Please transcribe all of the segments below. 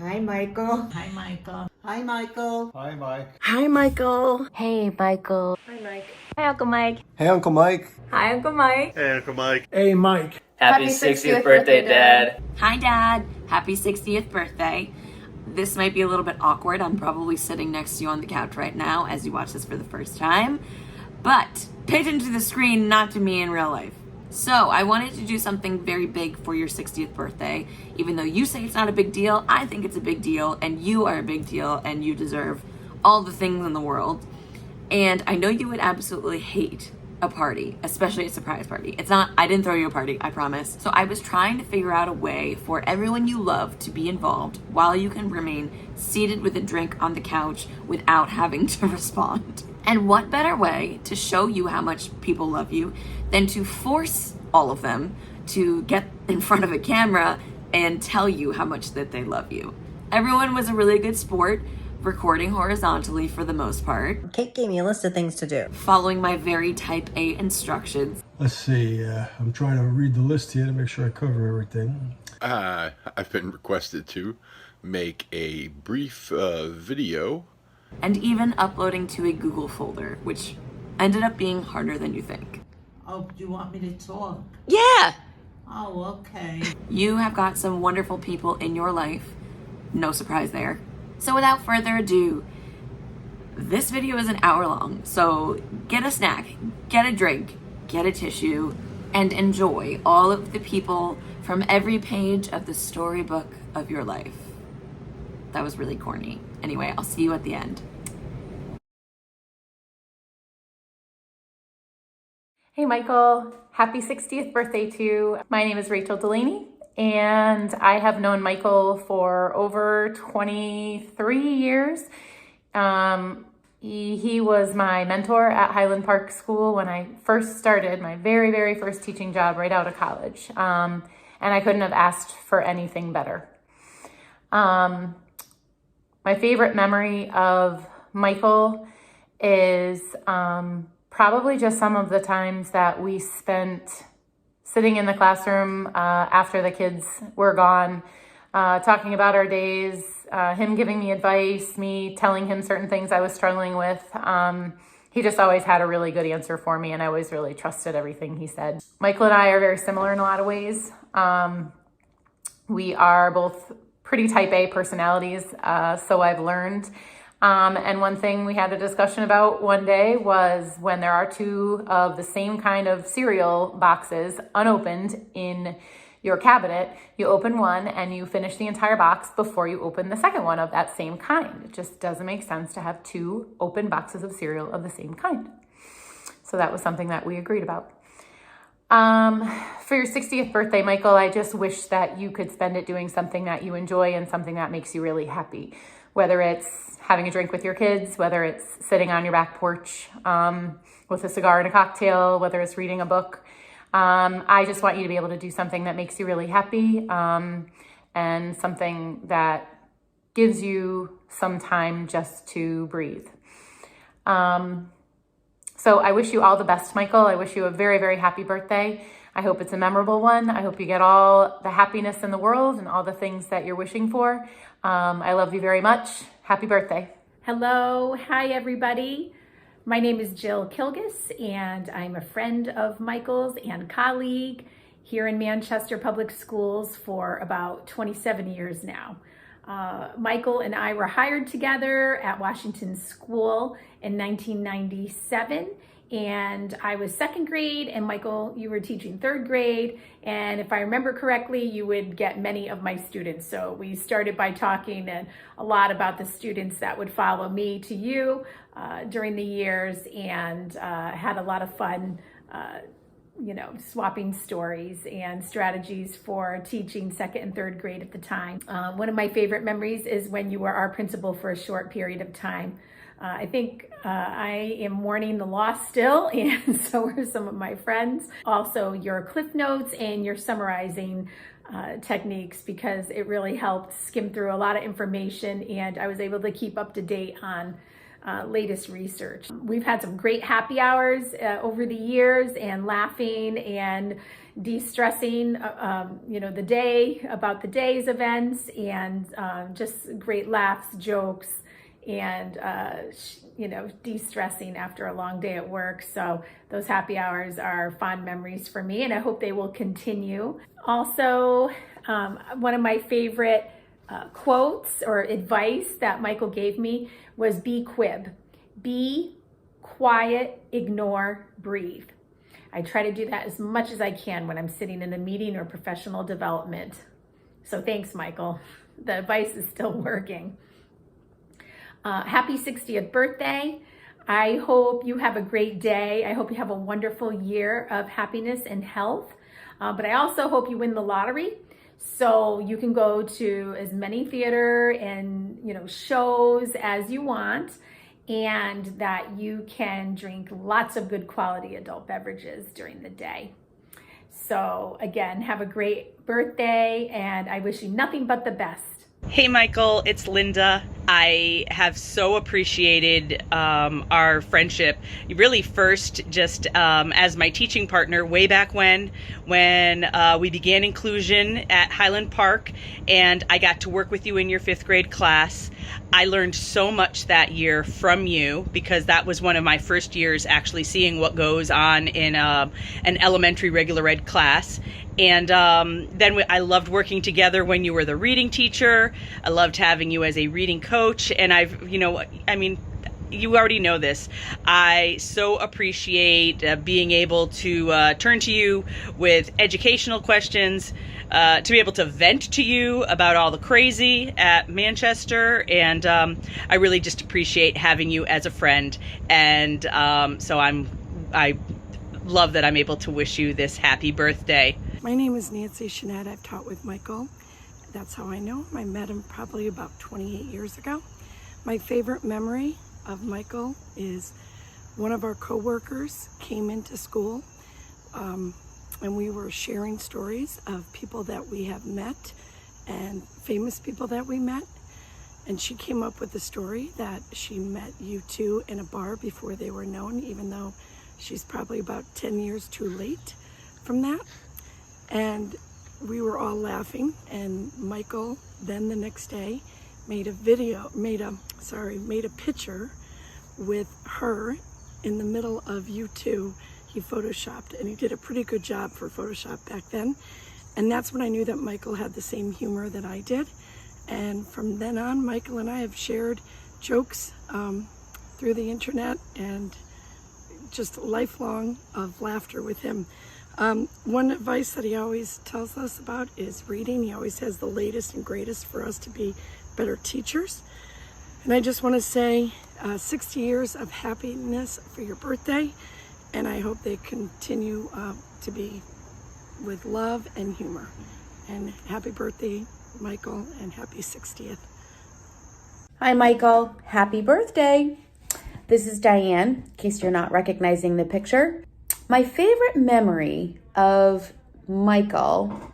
Hi, Michael. Hi, Michael. Hi, Michael. Hi, Mike. Hi, Michael. Hey, Michael. Hi, Mike. Hi, Uncle Mike. Hey, Uncle Mike. Hi, Uncle Mike. Hey, Uncle Mike. Hey, Mike. Happy 60th birthday, Dad. Hi, Dad. Happy 60th birthday. This might be a little bit awkward. I'm probably sitting next to you on the couch right now as you watch this for the first time. But pay attention to the screen, not to me in real life. So I wanted to do something very big for your 60th birthday. Even though you say it's not a big deal, I think it's a big deal, and you are a big deal, and you deserve all the things in the world. And I know you would absolutely hate a party, especially a surprise party. It's not, I didn't throw you a party, I promise. So I was trying to figure out a way for everyone you love to be involved while you can remain seated with a drink on the couch without having to respond. And what better way to show you how much people love you than to force all of them to get in front of a camera and tell you how much that they love you. Everyone was a really good sport, recording horizontally for the most part, Kate gave me a list of things to do. following my very type A instructions. Let's see. I'm trying to read the list here to make sure I cover everything. I've been requested to make a brief video. And even uploading to a Google folder, which ended up being harder than you think. Oh, do you want me to talk? Yeah! Oh, okay. You have got some wonderful people in your life. No surprise there. So without further ado, this video is an hour long, so get a snack, get a drink, get a tissue, and enjoy all of the people from every page of the storybook of your life. That was really corny. Anyway, I'll see you at the end. Hey Michael, happy 60th birthday to you. My name is Rachel Delaney, and I have known Michael for over 23 years. He was my mentor at Highland Park School when I first started my very, very first teaching job right out of college. And I couldn't have asked for anything better. My favorite memory of Michael is probably just some of the times that we spent sitting in the classroom after the kids were gone, talking about our days, him giving me advice, me telling him certain things I was struggling with. He just always had a really good answer for me, and I always really trusted everything he said. Michael and I are very similar in a lot of ways. We are both pretty type A personalities, so I've learned. And one thing we had a discussion about one day was when there are two of the same kind of cereal boxes unopened in your cabinet, you open one and you finish the entire box before you open the second one of that same kind. It just doesn't make sense to have two open boxes of cereal of the same kind. So that was something that we agreed about. For your 60th birthday, Michael, I just wish that you could spend it doing something that you enjoy and something that makes you really happy. Whether it's having a drink with your kids, whether it's sitting on your back porch with a cigar and a cocktail, whether it's reading a book. I just want you to be able to do something that makes you really happy and something that gives you some time just to breathe. So I wish you all the best, Michael. I wish you a very, very happy birthday. I hope it's a memorable one. I hope you get all the happiness in the world and all the things that you're wishing for. I love you very much. Happy birthday. Hello. Hi, everybody. My name is Jill Kilgus, and I'm a friend of Michael's and colleague here in Manchester Public Schools for about 27 years now. Michael and I were hired together at Washington School in 1997, and I was second grade, and Michael, you were teaching third grade, and if I remember correctly, you would get many of my students. So we started by talking a lot about the students that would follow me to you during the years, and had a lot of fun swapping stories and strategies for teaching second and third grade at the time. One of my favorite memories is when you were our principal for a short period of time. I think I am mourning the loss still, and so are some of my friends. Also, your cliff notes and your summarizing techniques, because it really helped skim through a lot of information, and I was able to keep up to date on latest research. We've had some great happy hours over the years, and laughing and de-stressing, the day, about the day's events, and just great laughs, jokes, and, de-stressing after a long day at work. So those happy hours are fond memories for me, and I hope they will continue. Also, one of my favorite quotes or advice that Michael gave me was be quib. Be quiet, ignore, breathe. I try to do that as much as I can when I'm sitting in a meeting or professional development. So thanks, Michael. The advice is still working. Happy 60th birthday. I hope you have a great day. I hope you have a wonderful year of happiness and health. But I also hope you win the lottery so you can go to as many theater and shows as you want, and that you can drink lots of good quality adult beverages during the day. So again, have a great birthday, and I wish you nothing but the best. Hey Michael, it's Linda. I have so appreciated our friendship. Really first just as my teaching partner way back when we began inclusion at Highland Park, and I got to work with you in your 5th grade class. I learned so much that year from you, because that was one of my first years actually seeing what goes on in an elementary regular ed class. And then I loved working together when you were the reading teacher. I loved having you as a reading coach. And you already know this. I so appreciate being able to turn to you with educational questions, to be able to vent to you about all the crazy at Manchester. And I really just appreciate having you as a friend. And so I love that I'm able to wish you this happy birthday. My name is Nancy Shenette. I've taught with Michael. That's how I know him. I met him probably about 28 years ago. My favorite memory of Michael is one of our coworkers came into school and we were sharing stories of people that we have met and famous people that we met. And she came up with the story that she met you two in a bar before they were known, even though she's probably about 10 years too late from that. And we were all laughing, and Michael then the next day made a picture with her in the middle of you two. He photoshopped, and he did a pretty good job for Photoshop back then. And that's when I knew that Michael had the same humor that I did. And from then on, Michael and I have shared jokes through the internet, and just lifelong of laughter with him. One advice that he always tells us about is reading. He always has the latest and greatest for us to be better teachers. And I just want to say 60 years of happiness for your birthday, and I hope they continue to be with love and humor. And happy birthday, Michael, and happy 60th. Hi, Michael. Happy birthday. This is Diane, in case you're not recognizing the picture. My favorite memory of Michael,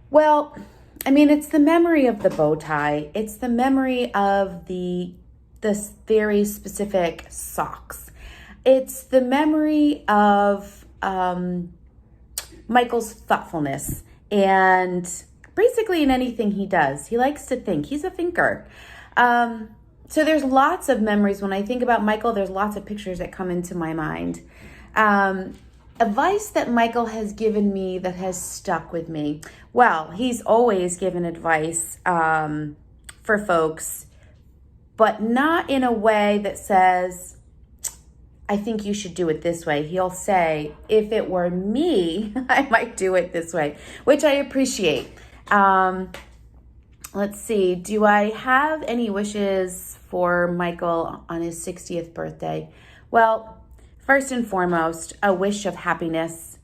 well, it's the memory of the bow tie. It's the memory of this very specific socks. It's the memory of Michael's thoughtfulness, and basically in anything he does. He likes to think. He's a thinker. So there's lots of memories. When I think about Michael, there's lots of pictures that come into my mind. Advice that Michael has given me that has stuck with me. Well, he's always given advice for folks, but not in a way that says, I think you should do it this way. He'll say, if it were me, I might do it this way, which I appreciate. Let's see. Do I have any wishes for Michael on his 60th birthday? Well, first and foremost, a wish of happiness,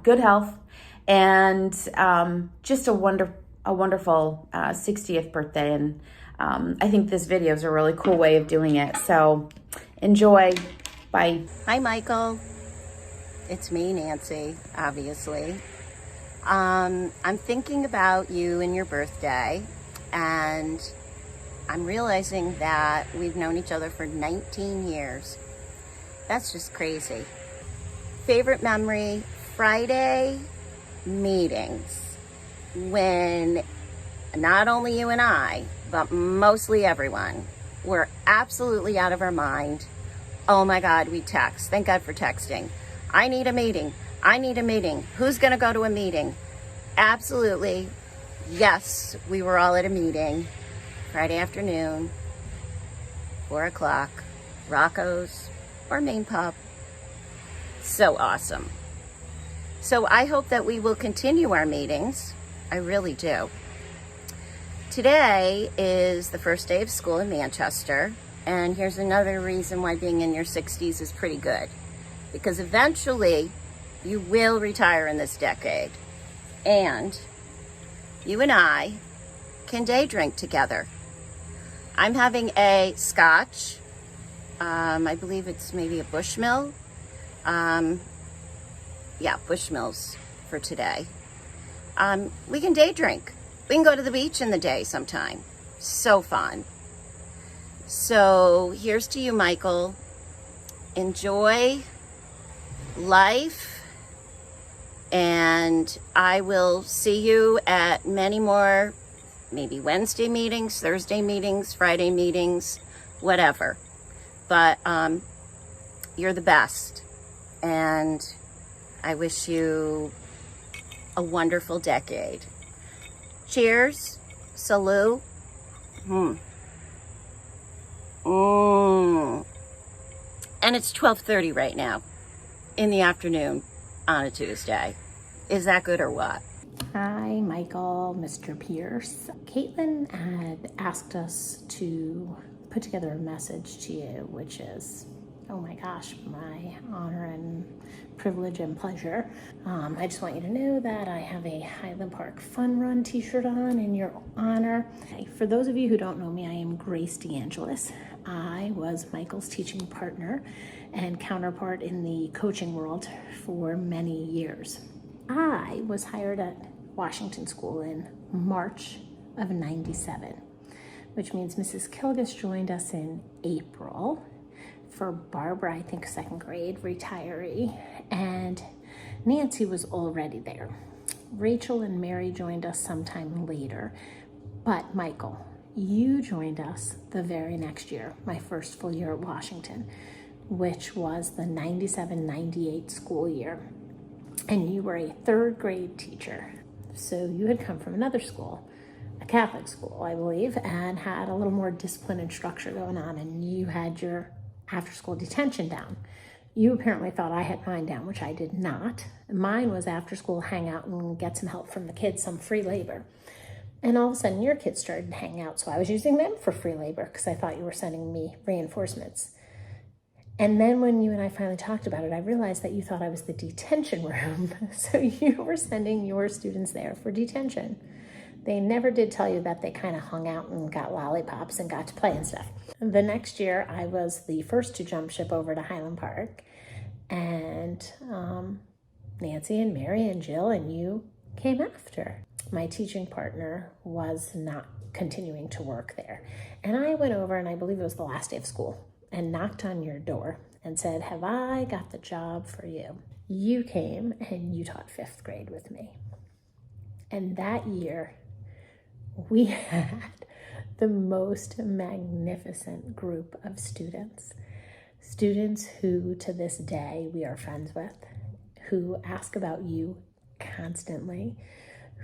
good health, and just a wonderful 60th birthday. And I think this video is a really cool way of doing it. So enjoy. Bye. Hi, Michael. It's me, Nancy, obviously. I'm thinking about you and your birthday, and I'm realizing that we've known each other for 19 years. That's just crazy. Favorite memory, Friday meetings when not only you and I, but mostly everyone, were absolutely out of our mind. Oh my God, we text. Thank God for texting. I need a meeting. I need a meeting. Who's going to go to a meeting? Absolutely. Yes, we were all at a meeting Friday afternoon, 4 o'clock, Rocco's or Main Pub. So awesome. So I hope that we will continue our meetings. I really do. Today is the first day of school in Manchester, and here's another reason why being in your 60s is pretty good. Because eventually you will retire in this decade, and you and I can day drink together. I'm having a scotch. I believe it's maybe a Bushmill. Yeah, Bushmills for today. We can day drink. We can go to the beach in the day sometime. So fun. So here's to you, Michael. Enjoy life, and I will see you at many more, maybe Wednesday meetings, Thursday meetings, Friday meetings, whatever. But you're the best, and I wish you a wonderful decade. Cheers. Salute. And it's 12:30 right now in the afternoon on a Tuesday. Is that good or what? Hi, Michael, Mr. Pierce. Caitlin had asked us to put together a message to you, which is, oh my gosh, my honor and privilege and pleasure. I just want you to know that I have a Highland Park Fun Run t-shirt on in your honor. For those of you who don't know me, I am Grace DeAngelis. I was Michael's teaching partner and counterpart in the coaching world for many years. I was hired at Washington School in March of '97, which means Mrs. Kilgus joined us in April. For Barbara, I think second grade, retiree, and Nancy was already there. Rachel and Mary joined us sometime later, but Michael, you joined us the very next year, my first full year at Washington, which was the 97-98 school year, and you were a third grade teacher. So you had come from another school, a Catholic school, I believe, and had a little more discipline and structure going on, and you had your after-school detention down. You apparently thought I had mine down, which I did not. Mine was after-school hang out and get some help from the kids, some free labor. And all of a sudden, your kids started to hang out, so I was using them for free labor because I thought you were sending me reinforcements. And then when you and I finally talked about it, I realized that you thought I was the detention room, so you were sending your students there for detention. They never did tell you that they kind of hung out and got lollipops and got to play and stuff. The next year, I was the first to jump ship over to Highland Park, and Nancy and Mary and Jill and you came after. My teaching partner was not continuing to work there, and I went over, and I believe it was the last day of school, and knocked on your door and said, have I got the job for you? You came and you taught fifth grade with me. And that year, we had the most magnificent group of students who to this day we are friends with, who ask about you constantly,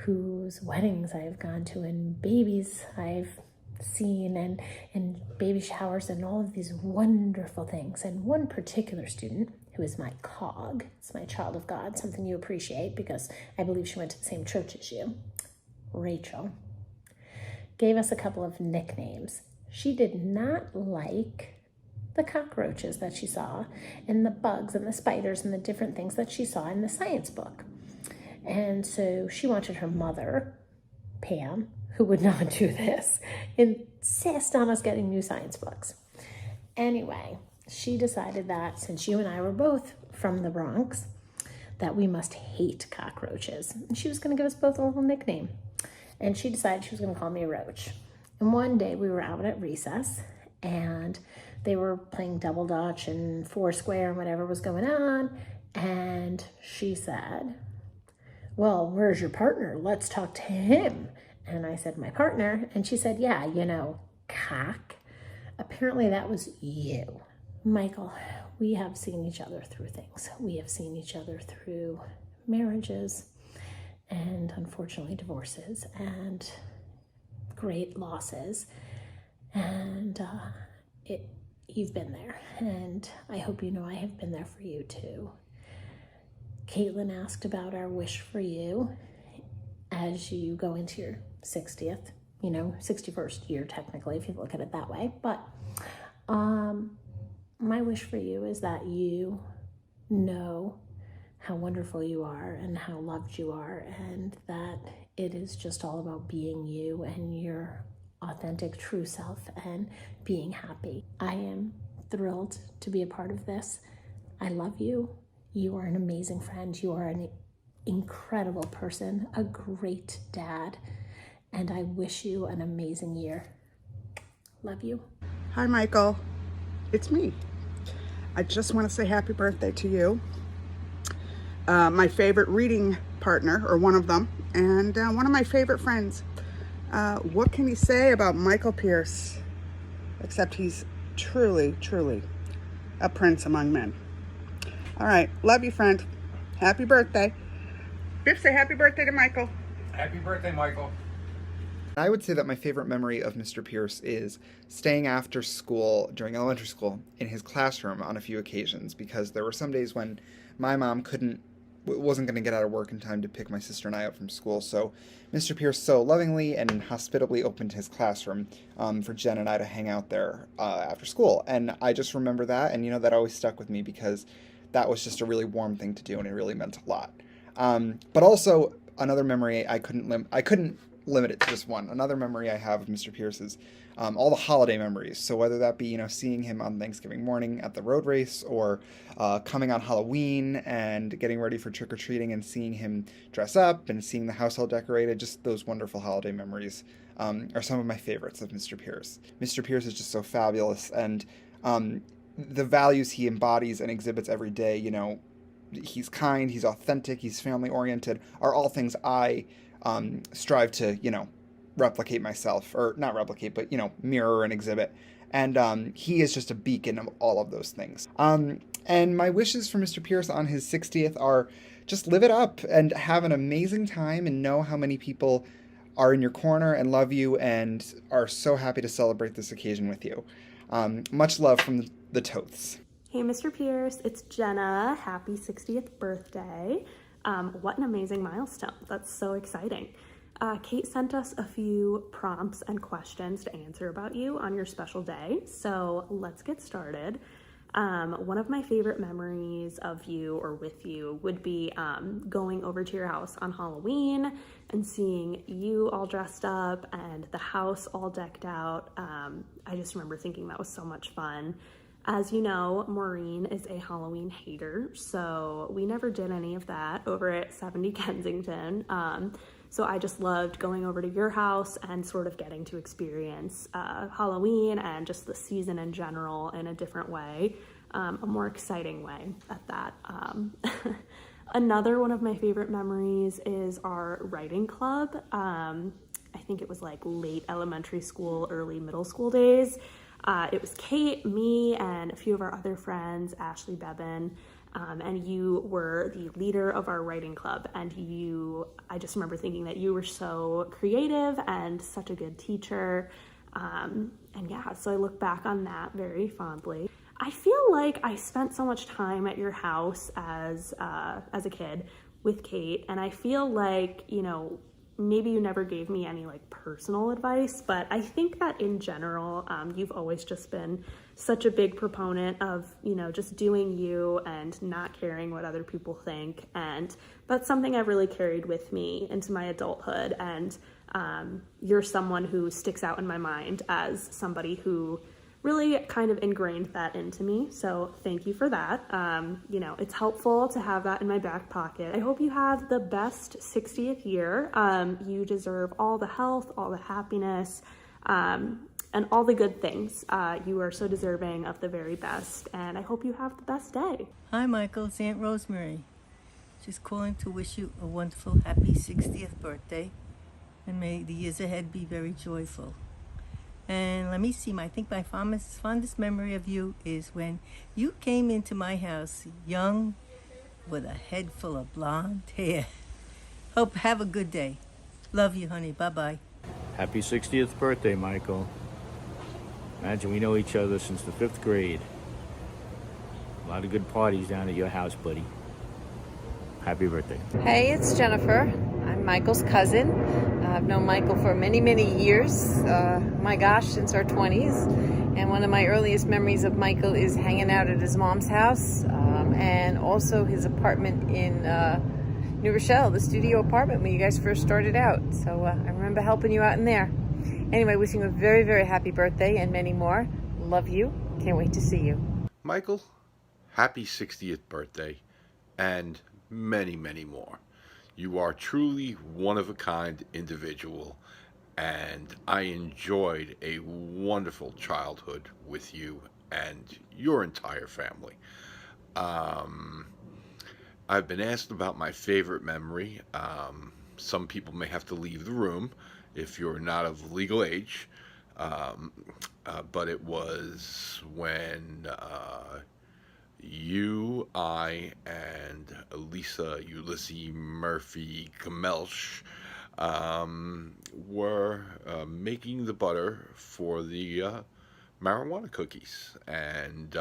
whose weddings I've gone to and babies I've seen and baby showers and all of these wonderful things. And one particular student who is my COG, it's my child of God, something you appreciate because I believe she went to the same church as you, Rachel, gave us a couple of nicknames. She did not like the cockroaches that she saw and the bugs and the spiders and the different things that she saw in the science book. And so she wanted her mother, Pam, who would not do this, insist on us getting new science books. Anyway, she decided that since you and I were both from the Bronx, that we must hate cockroaches. And she was going to give us both a little nickname. And she decided she was going to call me a roach. And one day we were out at recess and they were playing double dutch and foursquare and whatever was going on. And she said, well, where's your partner? Let's talk to him. And I said, my partner? And she said, yeah, you know, cock. Apparently that was you. Michael, we have seen each other through things. We have seen each other through marriages and unfortunately divorces and great losses. And you've been there. And I hope you know I have been there for you too. Caitlin asked about our wish for you as you go into your 60th, 61st year technically, if you look at it that way. But my wish for you is that you know how wonderful you are and how loved you are, and that it is just all about being you and your authentic true self and being happy. I am thrilled to be a part of this. I love you. You are an amazing friend. You are an incredible person, a great dad, and I wish you an amazing year. Love you. Hi, Michael. It's me. I just want to say happy birthday to you. My favorite reading partner, or one of them, and one of my favorite friends. What can you say about Michael Pierce? Except he's truly, truly a prince among men. All right. Love you, friend. Happy birthday. Biff, say happy birthday to Michael. Happy birthday, Michael. I would say that my favorite memory of Mr. Pierce is staying after school during elementary school in his classroom on a few occasions, because there were some days when my mom wasn't going to get out of work in time to pick my sister and I up from school. So Mr. Pierce so lovingly and hospitably opened his classroom for Jen and I to hang out there after school. And I just remember that, and that always stuck with me because that was just a really warm thing to do, and it really meant a lot. But also another memory, I couldn't limit it to just one. Another memory I have of Mr. Pierce is all the holiday memories. So whether that be, seeing him on Thanksgiving morning at the road race, or coming on Halloween and getting ready for trick-or-treating and seeing him dress up and seeing the house all decorated, just those wonderful holiday memories are some of my favorites of Mr. Pierce. Mr. Pierce is just so fabulous, and the values he embodies and exhibits every day, he's kind, he's authentic, he's family-oriented, are all things I strive to, replicate myself, or not replicate, but, mirror and exhibit. And he is just a beacon of all of those things. And my wishes for Mr. Pierce on his 60th are just live it up and have an amazing time, and know how many people are in your corner and love you and are so happy to celebrate this occasion with you. Much love from the Toths. Hey, Mr. Pierce, it's Jenna. Happy 60th birthday. What an amazing milestone. That's so exciting. Kate sent us a few prompts and questions to answer about you on your special day. So let's get started. One of my favorite memories of you or with you would be going over to your house on Halloween and seeing you all dressed up and the house all decked out. I just remember thinking that was so much fun. As you know, Maureen is a Halloween hater, so we never did any of that over at 70 Kensington. So I just loved going over to your house and sort of getting to experience Halloween and just the season in general in a different way, a more exciting way at that. Another one of my favorite memories is our writing club. I think it was like late elementary school, early middle school days. It was Kate, me, and a few of our other friends, Ashley Bevan, and you were the leader of our writing club. And I just remember thinking that you were so creative and such a good teacher. And yeah, so I look back on that very fondly. I feel like I spent so much time at your house as a kid with Kate, and I feel like, maybe you never gave me any like personal advice, but I think that in general, you've always just been such a big proponent of, just doing you and not caring what other people think. And that's something I've really carried with me into my adulthood. And you're someone who sticks out in my mind as somebody who really kind of ingrained that into me. So thank you for that. It's helpful to have that in my back pocket. I hope you have the best 60th year. You deserve all the health, all the happiness, and all the good things. You are so deserving of the very best, and I hope you have the best day. Hi, Michael. It's Aunt Rosemary. Just calling to wish you a wonderful, happy 60th birthday. And may the years ahead be very joyful. And let me see, I think my fondest memory of you is when you came into my house young with a head full of blonde hair. Have a good day. Love you, honey. Bye-bye. Happy 60th birthday, Michael. Imagine we know each other since the 5th grade. A lot of good parties down at your house, buddy. Happy birthday. Hey, it's Jennifer. I'm Michael's cousin. I've known Michael for many, many years. My gosh, since our 20s. And one of my earliest memories of Michael is hanging out at his mom's house and also his apartment in New Rochelle, the studio apartment when you guys first started out. So I remember helping you out in there. Anyway, wishing you a very, very happy birthday and many more. Love you. Can't wait to see you. Michael, happy 60th birthday and many, many more. You are truly one-of-a-kind individual, and I enjoyed a wonderful childhood with you and your entire family. I've been asked about my favorite memory. Some people may have to leave the room if you're not of legal age, but it was when you, I, and Lisa Ulysses Murphy Kamelsh were making the butter for the marijuana cookies, and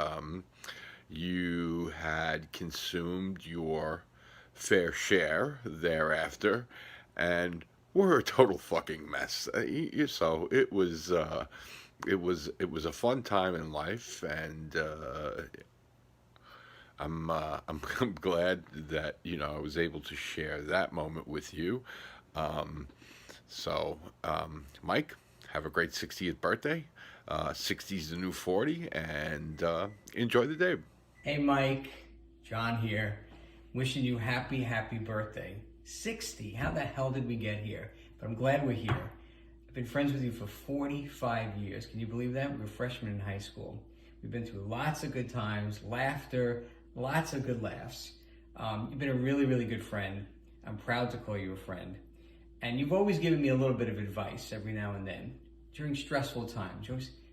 you had consumed your fair share thereafter and were a total fucking mess. So it was a fun time in life, and I'm glad that I was able to share that moment with you. Mike, have a great 60th birthday. 60's the new 40, and enjoy the day. Hey Mike, John here, wishing you happy birthday. 60, how the hell did we get here? But I'm glad we're here. I've been friends with you for 45 years. Can you believe that? We were freshmen in high school. We've been through lots of good times, laughter, lots of good laughs. You've been a really, really good friend. I'm proud to call you a friend. And you've always given me a little bit of advice every now and then during stressful times.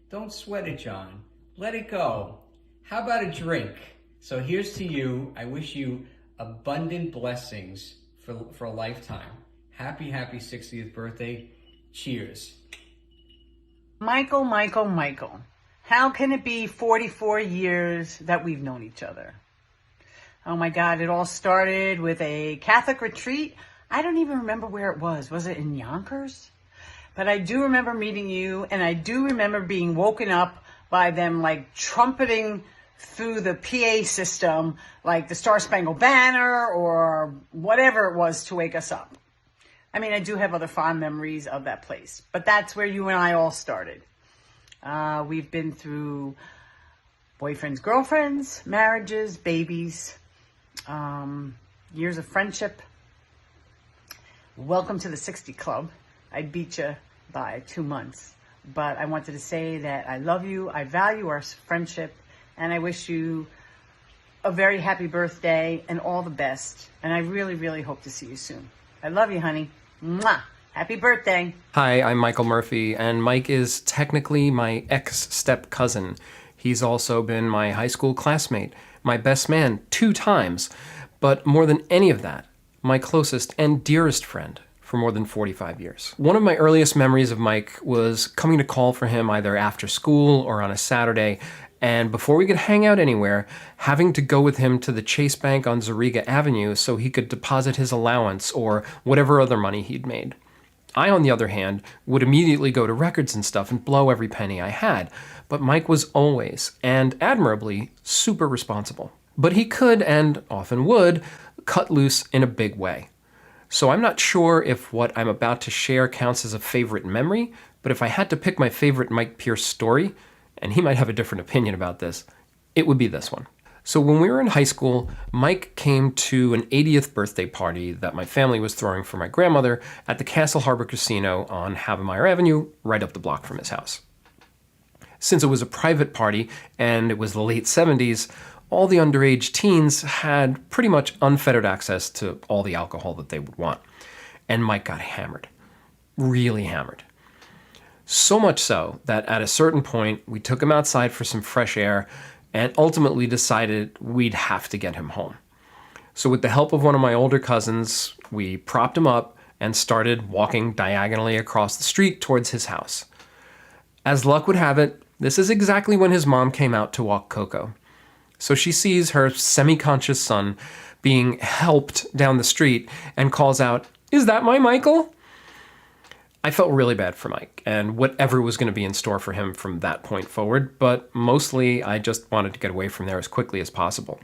Don't sweat it, John. Let it go. How about a drink? So here's to you. I wish you abundant blessings for a lifetime. Happy 60th birthday. Cheers. Michael. How can it be 44 years that we've known each other? Oh my God, it all started with a Catholic retreat. I don't even remember where it was. Was it in Yonkers? But I do remember meeting you, and I do remember being woken up by them like trumpeting through the PA system, like the Star Spangled Banner or whatever it was to wake us up. I mean, I do have other fond memories of that place, but that's where you and I all started. We've been through boyfriends, girlfriends, marriages, babies, years of friendship. Welcome to the 60 Club. I beat you by 2 months, but I wanted to say that I love you, I value our friendship, and I wish you a very happy birthday and all the best. And I really, really hope to see you soon. I love you, honey. Mwah! Happy birthday. Hi, I'm Michael Murphy, and Mike is technically my ex-step cousin. He's also been my high school classmate, my best man 2 times, but more than any of that, my closest and dearest friend for more than 45 years. One of my earliest memories of Mike was coming to call for him either after school or on a Saturday, and before we could hang out anywhere, having to go with him to the Chase Bank on Zariga Avenue so he could deposit his allowance or whatever other money he'd made. I, on the other hand, would immediately go to records and stuff and blow every penny I had, but Mike was always, and admirably, super responsible. But he could, and often would, cut loose in a big way. So I'm not sure if what I'm about to share counts as a favorite memory, but if I had to pick my favorite Mike Pierce story, and he might have a different opinion about this, it would be this one. So when we were in high school, Mike came to an 80th birthday party that my family was throwing for my grandmother at the Castle Harbor Casino on Havemeyer Avenue, right up the block from his house. Since it was a private party and it was the late 70s, all the underage teens had pretty much unfettered access to all the alcohol that they would want. And Mike got hammered, really hammered. So much so that at a certain point, we took him outside for some fresh air and ultimately decided we'd have to get him home. So with the help of one of my older cousins, we propped him up and started walking diagonally across the street towards his house. As luck would have it, this is exactly when his mom came out to walk Coco. So she sees her semi-conscious son being helped down the street and calls out, "Is that my Michael?" I felt really bad for Mike and whatever was going to be in store for him from that point forward, but mostly I just wanted to get away from there as quickly as possible.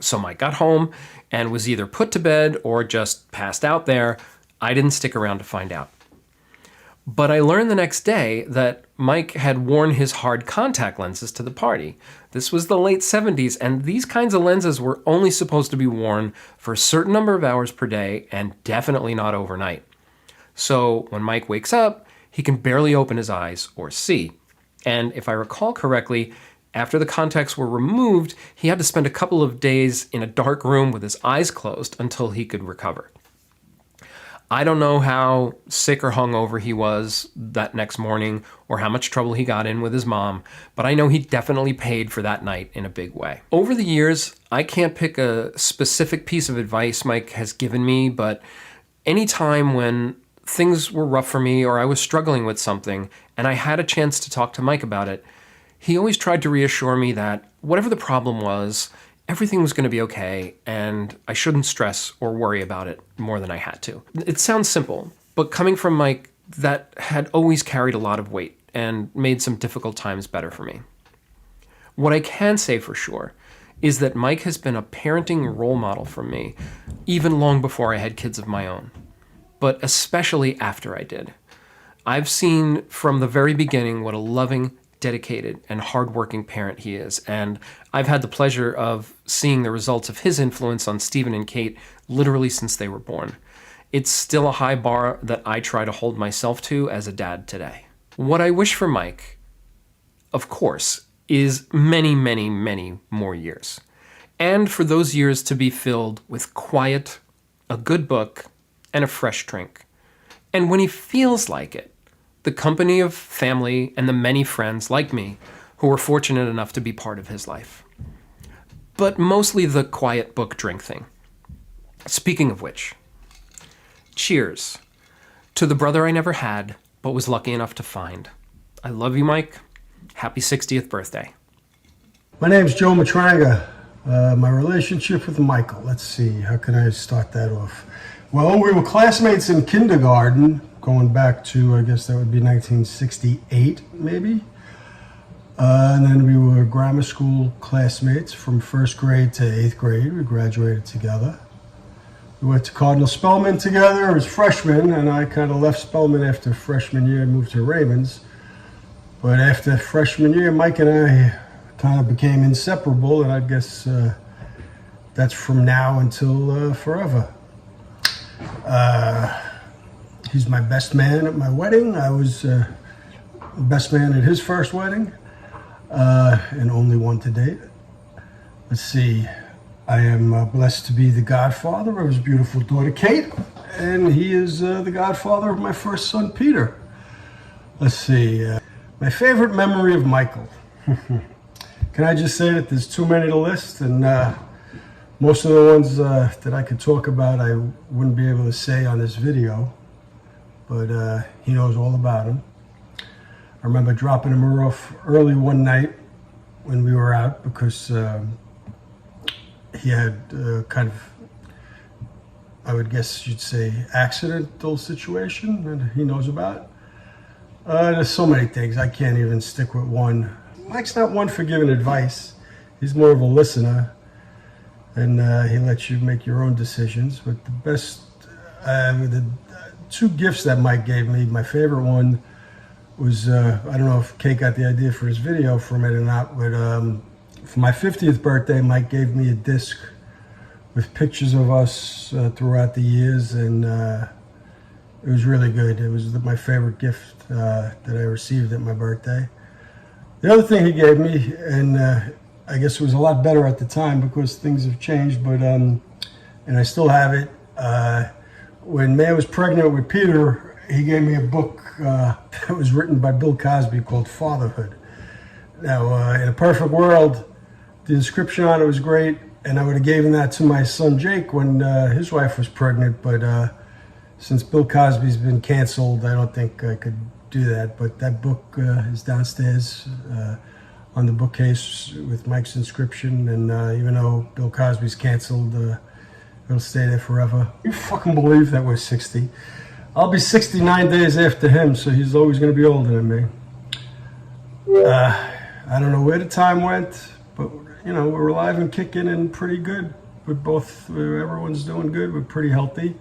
So Mike got home and was either put to bed or just passed out there. I didn't stick around to find out. But I learned the next day that Mike had worn his hard contact lenses to the party. This was the late 70s, and these kinds of lenses were only supposed to be worn for a certain number of hours per day and definitely not overnight. So when Mike wakes up, he can barely open his eyes or see. And if I recall correctly, after the contacts were removed, he had to spend a couple of days in a dark room with his eyes closed until he could recover. I don't know how sick or hungover he was that next morning or how much trouble he got in with his mom, but I know he definitely paid for that night in a big way. Over the years, I can't pick a specific piece of advice Mike has given me, but any time when things were rough for me or I was struggling with something and I had a chance to talk to Mike about it, he always tried to reassure me that whatever the problem was, everything was going to be okay and I shouldn't stress or worry about it more than I had to. It sounds simple, but coming from Mike, that had always carried a lot of weight and made some difficult times better for me. What I can say for sure is that Mike has been a parenting role model for me, even long before I had kids of my own, but especially after I did. I've seen from the very beginning what a loving, dedicated, and hardworking parent he is, and I've had the pleasure of seeing the results of his influence on Stephen and Kate literally since they were born. It's still a high bar that I try to hold myself to as a dad today. What I wish for Mike, of course, is many, many, many more years. And for those years to be filled with quiet, a good book, and a fresh drink. And when he feels like it, the company of family and the many friends like me who were fortunate enough to be part of his life. But mostly the quiet book drink thing. Speaking of which, cheers to the brother I never had, but was lucky enough to find. I love you, Mike. Happy 60th birthday. My name's Joe Matranga. My relationship with Michael. Let's see, how can I start that off? Well, we were classmates in kindergarten, going back to, I guess that would be 1968, maybe. And then we were grammar school classmates from first grade to 8th grade. We graduated together. We went to Cardinal Spellman together as freshmen, and I kind of left Spellman after freshman year and moved to Ravens. But after freshman year, Mike and I kind of became inseparable, and I guess that's from now until forever. He's my best man at my wedding. I was best man at his first wedding, and only one to date. Let's see, I am blessed to be the godfather of his beautiful daughter, Kate, and he is the godfather of my first son, Peter. Let's see, my favorite memory of Michael. Can I just say that there's too many to list, and most of the ones that I could talk about I wouldn't be able to say on this video, but he knows all about him. I remember dropping him off early one night when we were out because he had kind of, I would guess you'd say, accidental situation that he knows about. There's so many things, I can't even stick with one. Mike's not one for giving advice. He's more of a listener, and he lets you make your own decisions. But the best, the two gifts that Mike gave me, my favorite one was, I don't know if Kate got the idea for his video from it or not, but for my 50th birthday, Mike gave me a disc with pictures of us throughout the years, and it was really good. It was my favorite gift that I received at my birthday. The other thing he gave me, and I guess it was a lot better at the time because things have changed, but and I still have it. When May was pregnant with Peter, he gave me a book that was written by Bill Cosby called Fatherhood. Now, in a perfect world, the inscription on it was great, and I would have given that to my son Jake when his wife was pregnant, but since Bill Cosby's been canceled, I don't think I could do that. But that book is downstairs on the bookcase with Mike's inscription, and even though Bill Cosby's canceled, it'll stay there forever. You fucking believe that we're 60? I'll be 69 days after him, so he's always going to be older than me. I don't know where the time went, but you know, we're alive and kicking and pretty good. Everyone's doing good. We're pretty healthy.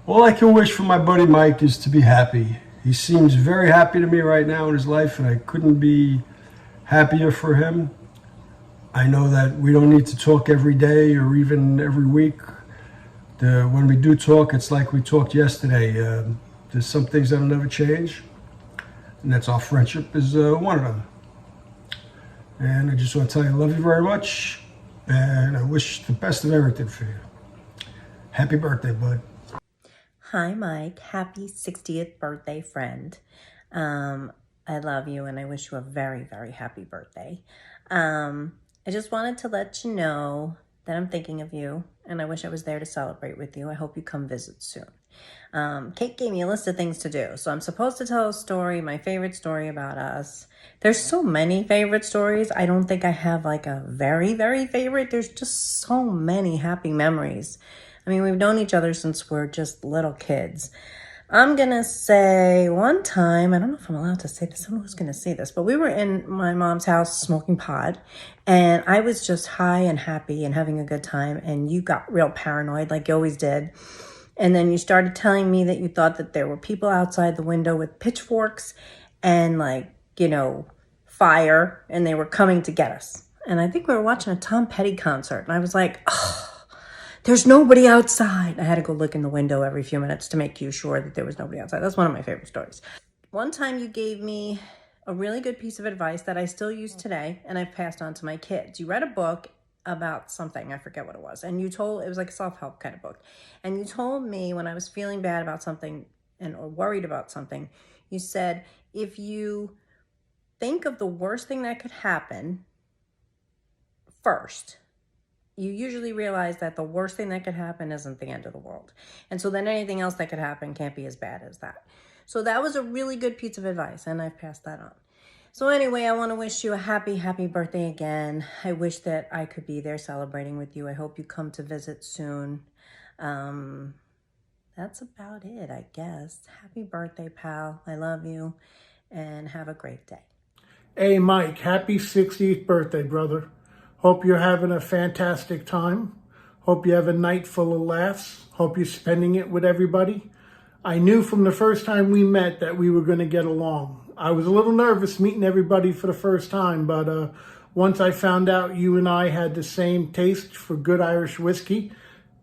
All I can wish for my buddy Mike is to be happy. He seems very happy to me right now in his life, and I couldn't be happier for him. I know that we don't need to talk every day or even every week. When we do talk, it's like we talked yesterday. There's some things that'll never change, and that's our friendship is one of them. And I just want to tell you I love you very much, and I wish the best of everything for you. Happy birthday, bud. Hi, Mike. Happy 60th birthday, friend. I love you, and I wish you a very, very happy birthday. I just wanted to let you know that I'm thinking of you, and I wish I was there to celebrate with you. I hope you come visit soon. Kate gave me a list of things to do, so I'm supposed to tell a story, my favorite story about us. There's so many favorite stories. I don't think I have like a very, very favorite. There's just so many happy memories. I mean, we've known each other since we're just little kids. I'm going to say one time, I don't know if I'm allowed to say this, I don't know who's going to see this, but we were in my mom's house smoking pot, and I was just high and happy and having a good time, and you got real paranoid like you always did. And then you started telling me that you thought that there were people outside the window with pitchforks and like, you know, fire, and they were coming to get us. And I think we were watching a Tom Petty concert, and I was like, oh, there's nobody outside. I had to go look in the window every few minutes to make you sure that there was nobody outside. That's one of my favorite stories. One time you gave me a really good piece of advice that I still use today, and I've passed on to my kids. You read a book about something, I forget what it was, and it was like a self-help kind of book. And you told me when I was feeling bad about something or worried about something, you said, if you think of the worst thing that could happen first, you usually realize that the worst thing that could happen isn't the end of the world. And so then anything else that could happen can't be as bad as that. So that was a really good piece of advice, and I've passed that on. So anyway, I want to wish you a happy, happy birthday again. I wish that I could be there celebrating with you. I hope you come to visit soon. That's about it, I guess. Happy birthday, pal. I love you, and have a great day. Hey, Mike, happy 60th birthday, brother. Hope you're having a fantastic time. Hope you have a night full of laughs. Hope you're spending it with everybody. I knew from the first time we met that we were going to get along. I was a little nervous meeting everybody for the first time, but once I found out you and I had the same taste for good Irish whiskey,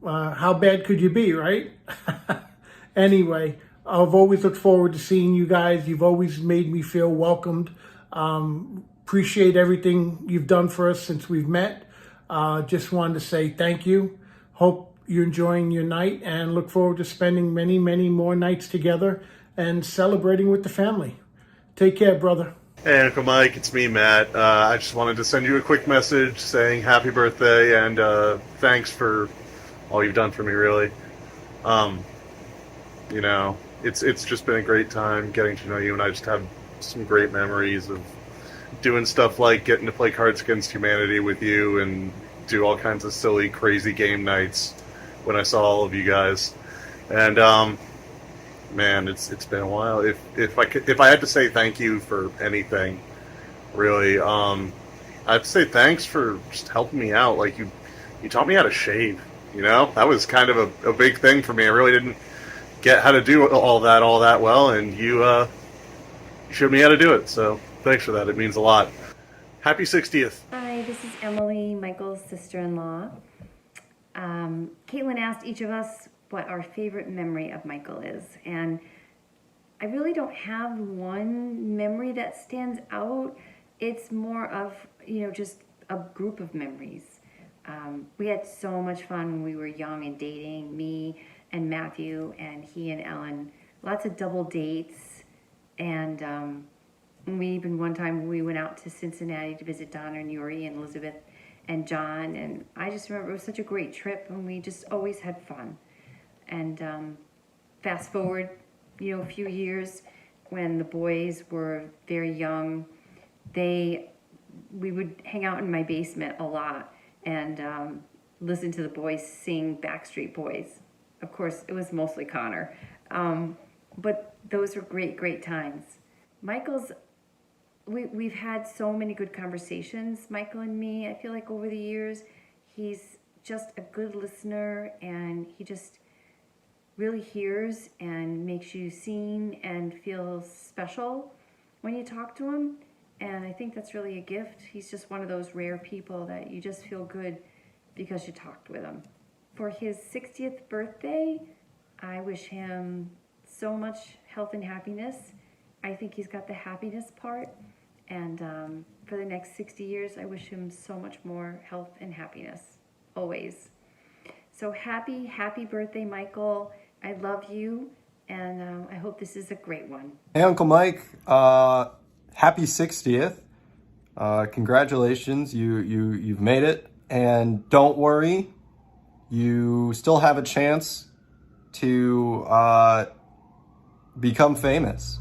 how bad could you be, right? Anyway, I've always looked forward to seeing you guys. You've always made me feel welcomed. Appreciate everything you've done for us since we've met. Just wanted to say thank you. Hope you're enjoying your night and look forward to spending many, many more nights together and celebrating with the family. Take care, brother. Hey, Uncle Mike, it's me, Matt. I just wanted to send you a quick message saying happy birthday and thanks for all you've done for me, really. You know, it's just been a great time getting to know you, and I just have some great memories of doing stuff like getting to play Cards Against Humanity with you and do all kinds of silly, crazy game nights when I saw all of you guys. And man, it's been a while. If I had to say thank you for anything, really, I'd say thanks for just helping me out. Like you taught me how to shave. You know, that was kind of a big thing for me. I really didn't get how to do all that well, and you showed me how to do it. So thanks for that. It means a lot. Happy 60th. Hi, this is Emily, Michael's sister-in-law. Caitlin asked each of us what our favorite memory of Michael is, and I really don't have one memory that stands out. It's more of, you know, just a group of memories. We had so much fun when we were young and dating, me and Matthew and he and Ellen. Lots of double dates, and we even one time we went out to Cincinnati to visit Donna and Yuri and Elizabeth and John, and I just remember it was such a great trip, and we just always had fun. And fast forward, a few years when the boys were very young, we would hang out in my basement a lot and listen to the boys sing Backstreet Boys. Of course, it was mostly Connor. But those were great, great times. We've had so many good conversations, Michael and me. I feel like over the years, he's just a good listener, and he just really hears and makes you seen and feel special when you talk to him. And I think that's really a gift. He's just one of those rare people that you just feel good because you talked with him. For his 60th birthday, I wish him so much health and happiness. I think he's got the happiness part. And for the next 60 years, I wish him so much more health and happiness, always. So happy birthday, Michael. I love you, and I hope this is a great one. Hey, Uncle Mike. Happy 60th. Congratulations. You've made it. And don't worry, you still have a chance to become famous.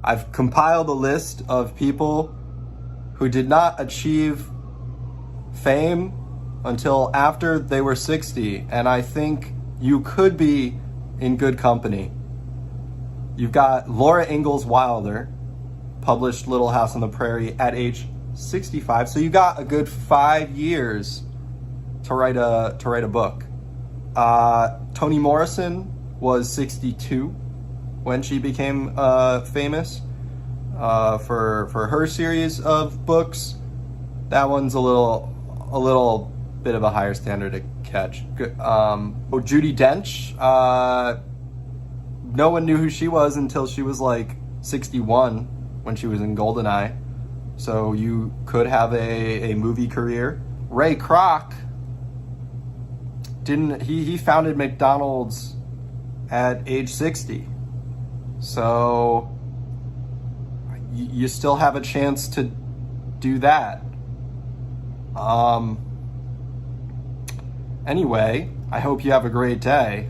I've compiled a list of people who did not achieve fame until after they were 60, and I think you could be in good company. You've got Laura Ingalls Wilder, published Little House on the Prairie at age 65, so you got a good 5 years to write a book. Toni Morrison was 62 when she became famous for her series of books. That one's a little bit of a higher standard to catch. Judi Dench, no one knew who she was until she was like 61 when she was in GoldenEye. So you could have a movie career. Ray Kroc he founded McDonald's at age 60. So you still have a chance to do that. Anyway, I hope you have a great day.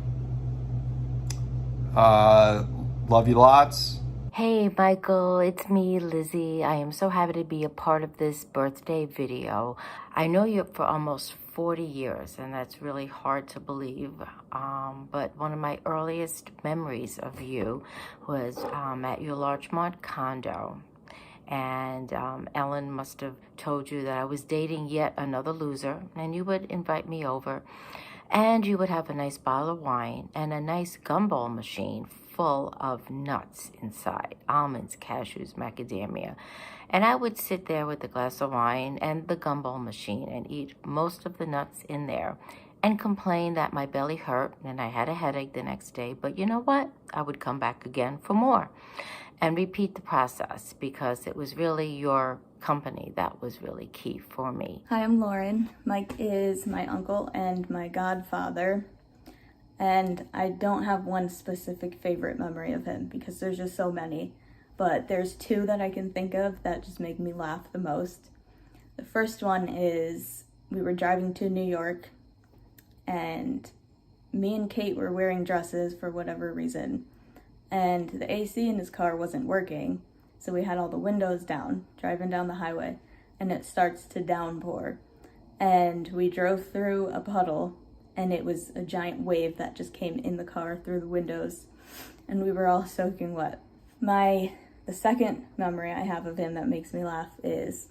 Love you lots. Hey Michael, it's me, Lizzie. I am so happy to be a part of this birthday video. I know you for almost 40 years, and that's really hard to believe. But one of my earliest memories of you was at your Larchmont condo. And Ellen must have told you that I was dating yet another loser, and you would invite me over, and you would have a nice bottle of wine and a nice gumball machine full of nuts inside, almonds, cashews, macadamia. And I would sit there with a glass of wine and the gumball machine and eat most of the nuts in there and complain that my belly hurt and I had a headache the next day. But you know what? I would come back again for more and repeat the process, because it was really your company that was really key for me. Hi, I'm Lauren. Mike is my uncle and my godfather. And I don't have one specific favorite memory of him because there's just so many. But there's two that I can think of that just make me laugh the most. The first one is we were driving to New York, and me and Kate were wearing dresses for whatever reason. And the AC in his car wasn't working, so we had all the windows down, driving down the highway, and it starts to downpour. And we drove through a puddle, and it was a giant wave that just came in the car through the windows, and we were all soaking wet. The second memory I have of him that makes me laugh is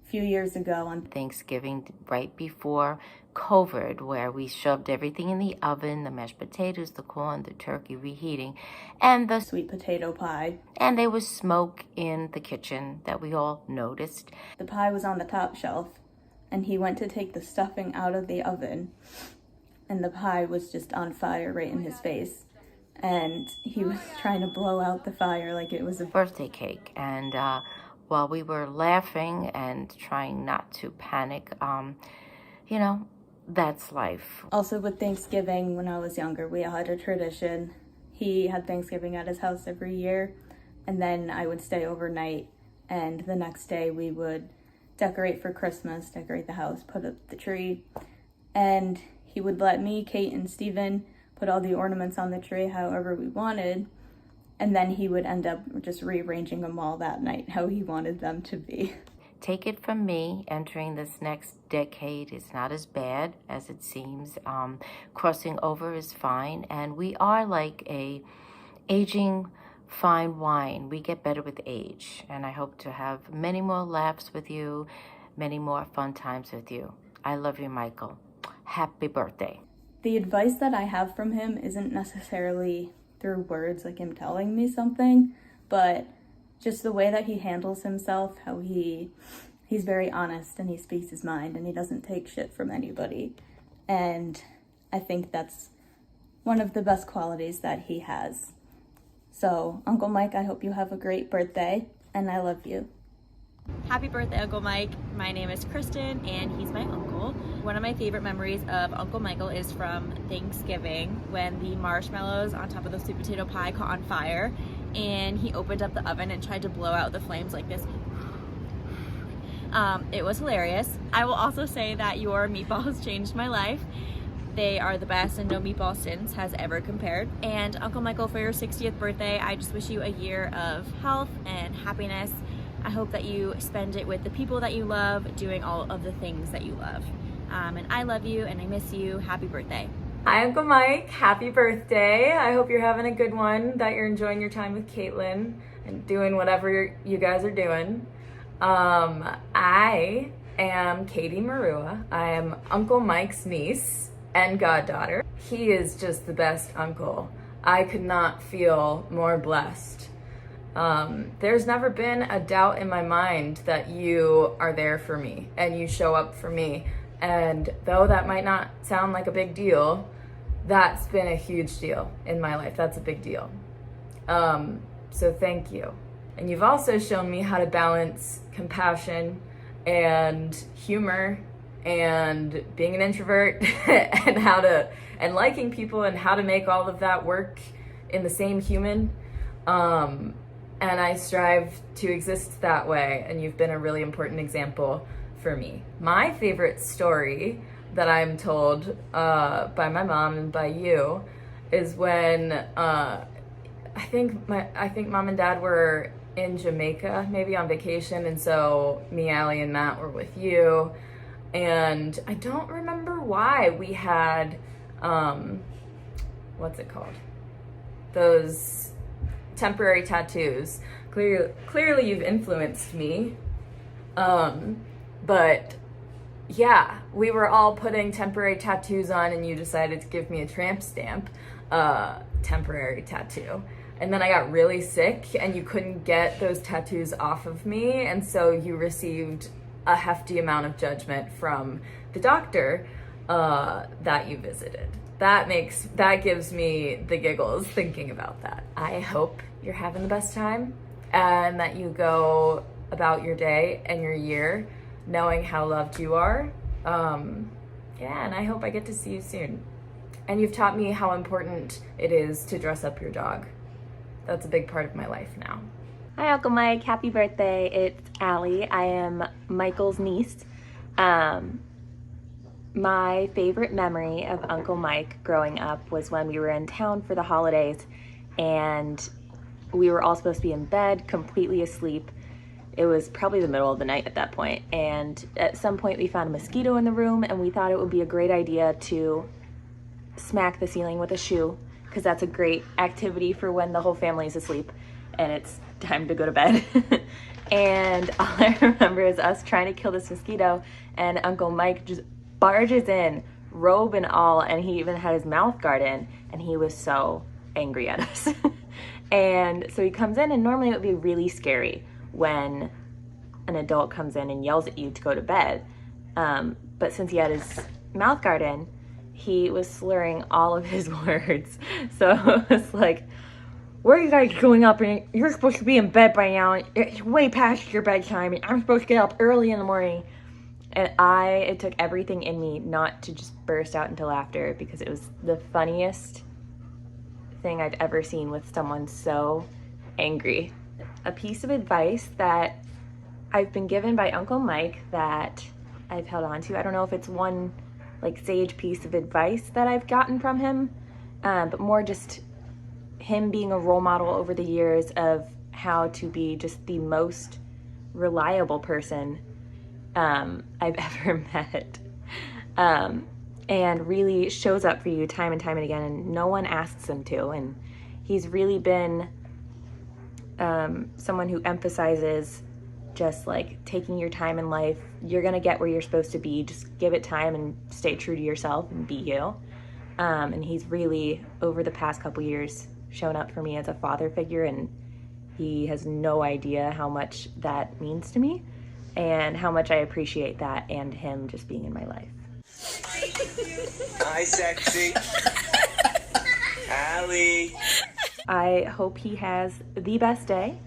a few years ago on Thanksgiving, right before COVID, where we shoved everything in the oven, the mashed potatoes, the corn, the turkey reheating, and the sweet potato pie. And there was smoke in the kitchen that we all noticed. The pie was on the top shelf, and he went to take the stuffing out of the oven, and the pie was just on fire right in his face. And he was trying to blow out the fire like it was a birthday cake. And while we were laughing and trying not to panic. You know, that's life. Also with Thanksgiving, when I was younger, we had a tradition. He had Thanksgiving at his house every year, and then I would stay overnight, and the next day we would decorate for Christmas, decorate the house, put up the tree, and he would let me, Kate, and Steven put all the ornaments on the tree however we wanted, and then he would end up just rearranging them all that night how he wanted them to be. Take it from me, entering this next decade is not as bad as it seems. Crossing over is fine, and we are like a aging fine wine. We get better with age, and I hope to have many more laughs with you, many more fun times with you. I love you, Michael. Happy birthday. The advice that I have from him isn't necessarily through words, like him telling me something, but just the way that he handles himself, how he's very honest and he speaks his mind and he doesn't take shit from anybody. And I think that's one of the best qualities that he has. So, Uncle Mike, I hope you have a great birthday, and I love you. Happy birthday, Uncle Mike. My name is Kristen, and he's my uncle. One of my favorite memories of Uncle Michael is from Thanksgiving, when the marshmallows on top of the sweet potato pie caught on fire, and he opened up the oven and tried to blow out the flames like this. It was hilarious. I will also say that your meatballs changed my life. They are the best, and no meatball since has ever compared. And Uncle Michael, for your 60th birthday, I just wish you a year of health and happiness. I hope that you spend it with the people that you love, doing all of the things that you love. And I love you, and I miss you. Happy birthday. Hi, Uncle Mike. Happy birthday. I hope you're having a good one, that you're enjoying your time with Caitlin and doing whatever you guys are doing. I am Katie Marua. I am Uncle Mike's niece and goddaughter. He is just the best uncle. I could not feel more blessed. There's never been a doubt in my mind that you are there for me and you show up for me. And though that might not sound like a big deal, that's been a huge deal in my life. That's a big deal. So thank you. And you've also shown me how to balance compassion and humor and being an introvert and liking people and how to make all of that work in the same human. And I strive to exist that way, and you've been a really important example for me. My favorite story that I'm told by my mom and by you is when I think mom and dad were in Jamaica, maybe on vacation, and so me, Allie, and Matt were with you, and I don't remember why we had what's it called? Those temporary tattoos. Clearly you've influenced me. But yeah, we were all putting temporary tattoos on, and you decided to give me a tramp stamp temporary tattoo. And then I got really sick and you couldn't get those tattoos off of me, and so you received a hefty amount of judgment from the doctor that you visited. That gives me the giggles thinking about that. I hope you're having the best time and that you go about your day and your year knowing how loved you are. And I hope I get to see you soon. And you've taught me how important it is to dress up your dog. That's a big part of my life now. Hi, Uncle Mike. Happy birthday. It's Allie. I am Michael's niece. My favorite memory of Uncle Mike growing up was when we were in town for the holidays, and we were all supposed to be in bed, completely asleep. It was probably the middle of the night at that point, and at some point we found a mosquito in the room, and we thought it would be a great idea to smack the ceiling with a shoe, because that's a great activity for when the whole family is asleep and it's time to go to bed. And all I remember is us trying to kill this mosquito, and Uncle Mike just barges in, robe and all, and he even had his mouth guard in, and he was so angry at us. And so he comes in, and normally it would be really scary when an adult comes in and yells at you to go to bed. But since he had his mouth guard in, he was slurring all of his words. So it was like, where are you guys going up? And you're supposed to be in bed by now. And it's way past your bedtime. And I'm supposed to get up early in the morning. And it took everything in me not to just burst out into laughter, because it was the funniest thing I've ever seen with someone so angry. A piece of advice that I've been given by Uncle Mike that I've held on to. I don't know if it's one like sage piece of advice that I've gotten from him, but more just him being a role model over the years of how to be just the most reliable person I've ever met, and really shows up for you time and time and again, and no one asks him to. And he's really been someone who emphasizes just like taking your time in life. You're gonna get where you're supposed to be. Just give it time and stay true to yourself and be you. And he's really, over the past couple years, shown up for me as a father figure, and he has no idea how much that means to me and how much I appreciate that and him just being in my life. Hi, sexy. Allie. I hope he has the best day,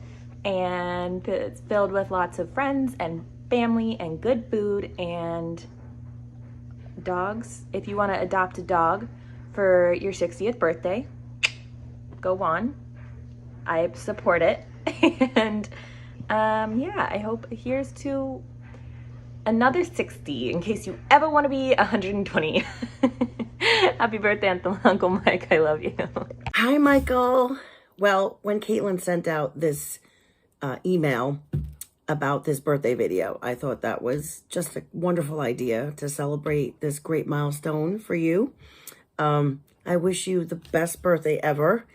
and it's filled with lots of friends and family and good food and dogs. If you want to adopt a dog for your 60th birthday, go on. I support it. And yeah, I hope here's to another 60 in case you ever want to be 120. Happy birthday, Uncle Mike. I love you. Hi, Michael. Well, when Caitlin sent out this email about this birthday video, I thought that was just a wonderful idea to celebrate this great milestone for you. I wish you the best birthday ever,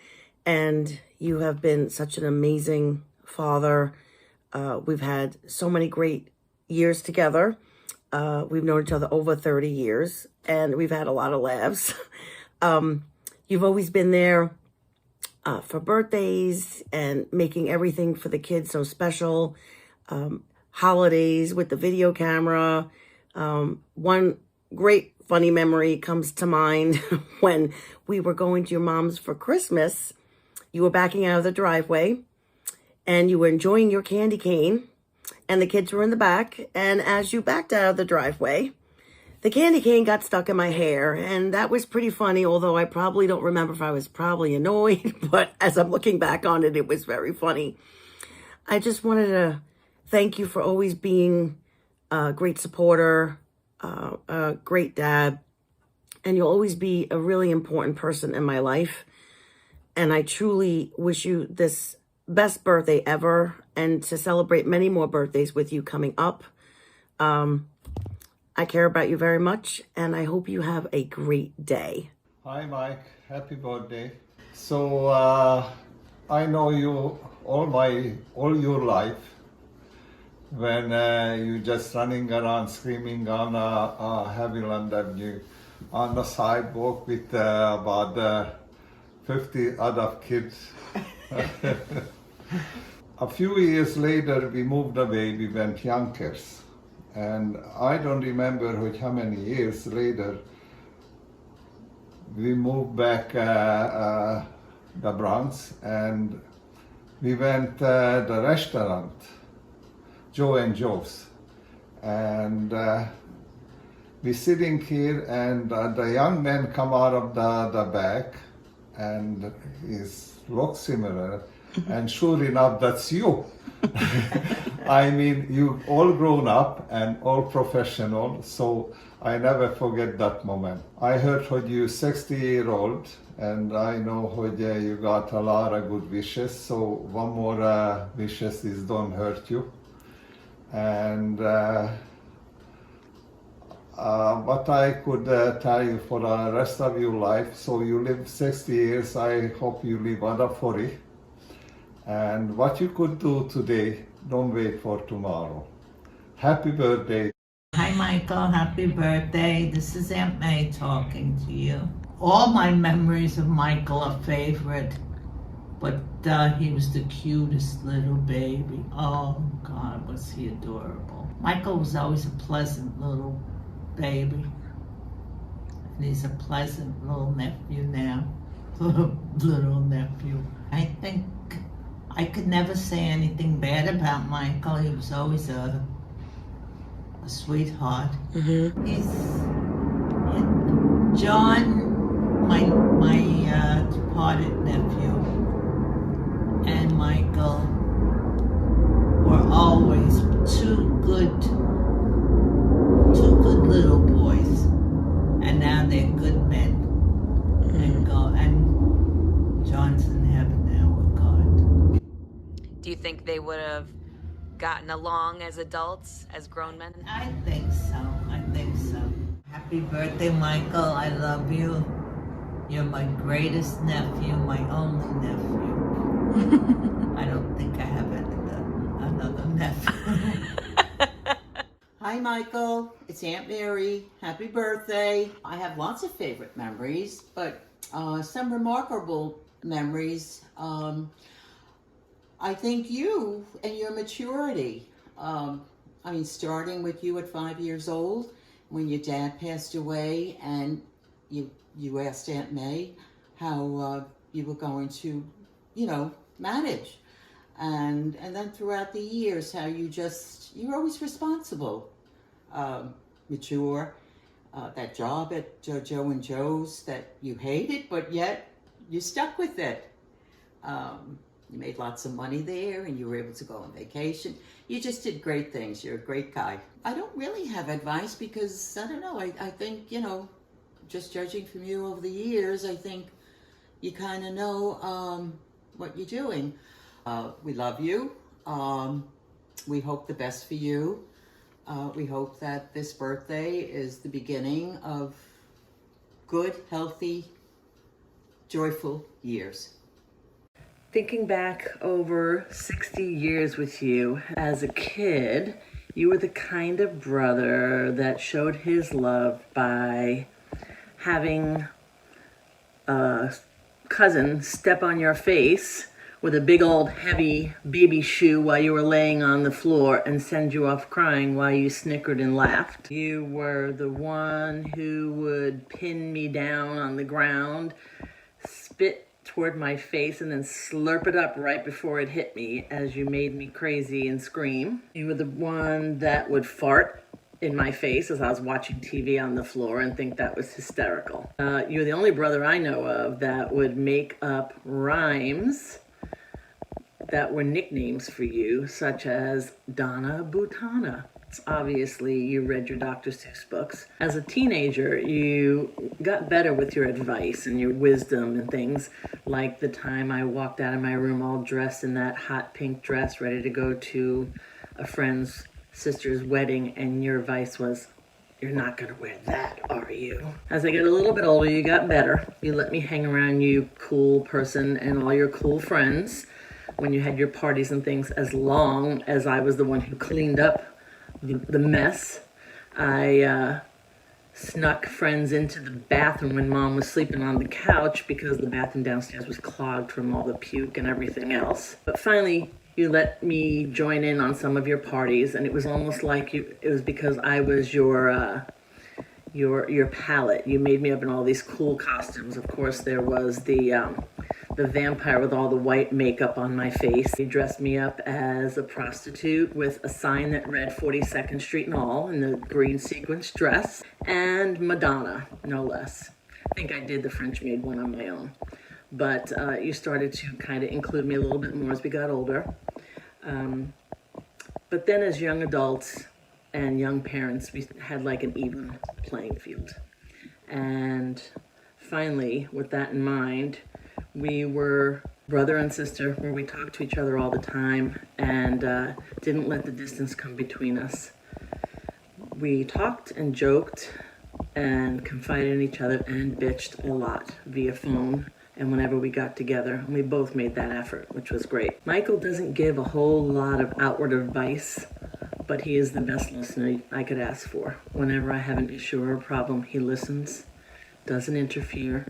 and you have been such an amazing father. We've had so many great years together. We've known each other over 30 years, and we've had a lot of laughs. You've always been there for birthdays and making everything for the kids so special. Holidays with the video camera. One great funny memory comes to mind when we were going to your mom's for Christmas. You were backing out of the driveway and you were enjoying your candy cane, and the kids were in the back. And as you backed out of the driveway, the candy cane got stuck in my hair, and that was pretty funny, although I probably don't remember if I was probably annoyed, but as I'm looking back on it, it was very funny. I just wanted to thank you for always being a great supporter, a great dad, and you'll always be a really important person in my life. And I truly wish you this best birthday ever, and to celebrate many more birthdays with you coming up. I care about you very much, and I hope you have a great day. Hi, Mike. Happy birthday. So I know you all your life. When you just running around screaming on Haviland Avenue on the sidewalk with about 50 other kids. A few years later, we moved away. We went Yonkers. And I don't remember how many years later, we moved back the Bronx, and we went the restaurant, Joe and Joe's. And we sitting here, and the young man come out of the back, and he looks similar. And sure enough, that's you. I mean, you all grown up and all professional, so I never forget that moment. I heard how you 60-year-old, and I know how you got a lot of good wishes, so one more wishes is don't hurt you. And what I could tell you for the rest of your life, so you live 60 years, I hope you live another 40. And what you could do today, don't wait for tomorrow. Happy birthday. Hi, Michael. Happy birthday. This is Aunt May talking to you. All my memories of Michael are favorite, but he was the cutest little baby. Oh, God, was he adorable. Michael was always a pleasant little baby. And he's a pleasant little nephew now. little nephew. I think I could never say anything bad about Michael. He was always a sweetheart. He's John, my departed nephew, and Michael were always two good little boys, and now they're good men. And John's in heaven now with God. Do you think they would have gotten along as adults, as grown men? I think so. I think so. Happy birthday, Michael. I love you. You're my greatest nephew, my only nephew. I don't think I have another nephew. Hi, Michael. It's Aunt Mary. Happy birthday. I have lots of favorite memories, but some remarkable memories. I think you and your maturity. Starting with you at 5 years old when your dad passed away, and you asked Aunt May how you were going to, manage. And then throughout the years, how you're always responsible, mature. That job at Joe and Joe's that you hated, but yet you stuck with it. You made lots of money there, and you were able to go on vacation. You just did great things. You're a great guy. I don't really have advice because, I don't know, I think, just judging from you over the years, I think you kind of know what you're doing. We love you. We hope the best for you. We hope that this birthday is the beginning of good, healthy, joyful years. Thinking back over 60 years with you, as a kid, you were the kind of brother that showed his love by having a cousin step on your face with a big old heavy baby shoe while you were laying on the floor and send you off crying while you snickered and laughed. You were the one who would pin me down on the ground, spit toward my face, and then slurp it up right before it hit me as you made me crazy and scream. You were the one that would fart in my face as I was watching TV on the floor and think that was hysterical. You're the only brother I know of that would make up rhymes that were nicknames for you, such as Donna Butana. Obviously, you read your Dr. Seuss books. As a teenager, you got better with your advice and your wisdom and things, like the time I walked out of my room all dressed in that hot pink dress, ready to go to a friend's sister's wedding, and your advice was, "You're not going to wear that, are you?" As I got a little bit older, you got better. You let me hang around you, cool person, and all your cool friends when you had your parties and things, as long as I was the one who cleaned up the mess. I snuck friends into the bathroom when Mom was sleeping on the couch because the bathroom downstairs was clogged from all the puke and everything else. But finally, you let me join in on some of your parties, and it was almost like it was because I was your palette. You made me up in all these cool costumes. Of course, there was the vampire with all the white makeup on my face. You dressed me up as a prostitute with a sign that read 42nd Street and all, in the green sequins dress, and Madonna, no less. I think I did the French maid one on my own. But you started to kind of include me a little bit more as we got older. But then as young adults and young parents, we had like an even playing field. And finally, with that in mind, we were brother and sister, where we talked to each other all the time and didn't let the distance come between us. We talked and joked and confided in each other and bitched a lot via phone and whenever we got together. And we both made that effort, which was great. Michael doesn't give a whole lot of outward advice, but he is the best listener I could ask for. Whenever I have an issue or a problem, he listens, doesn't interfere,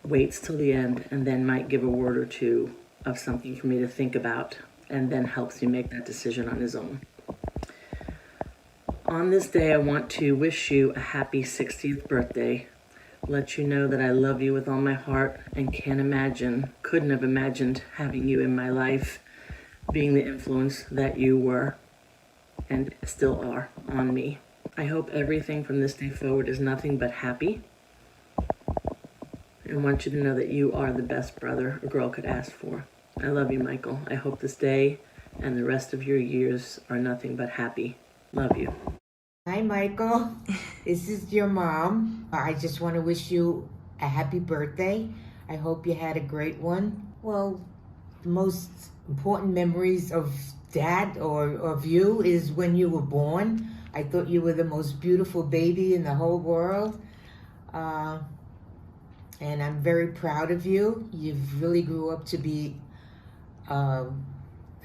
waits till the end, and then might give a word or two of something for me to think about, and then helps me make that decision on his own. On this day, I want to wish you a happy 60th birthday. let you know that I love you with all my heart and couldn't have imagined having you in my life, being the influence that you were and still are on me. I hope everything from this day forward is nothing but happy. I want you to know that you are the best brother a girl could ask for. I love you, Michael. I hope this day and the rest of your years are nothing but happy. Love you. Hi, Michael. This is your mom. I just want to wish you a happy birthday. I hope you had a great one. Well, the most important memories of Dad or of you is when you were born. I thought you were the most beautiful baby in the whole world. And I'm very proud of you. You've really grew up to be a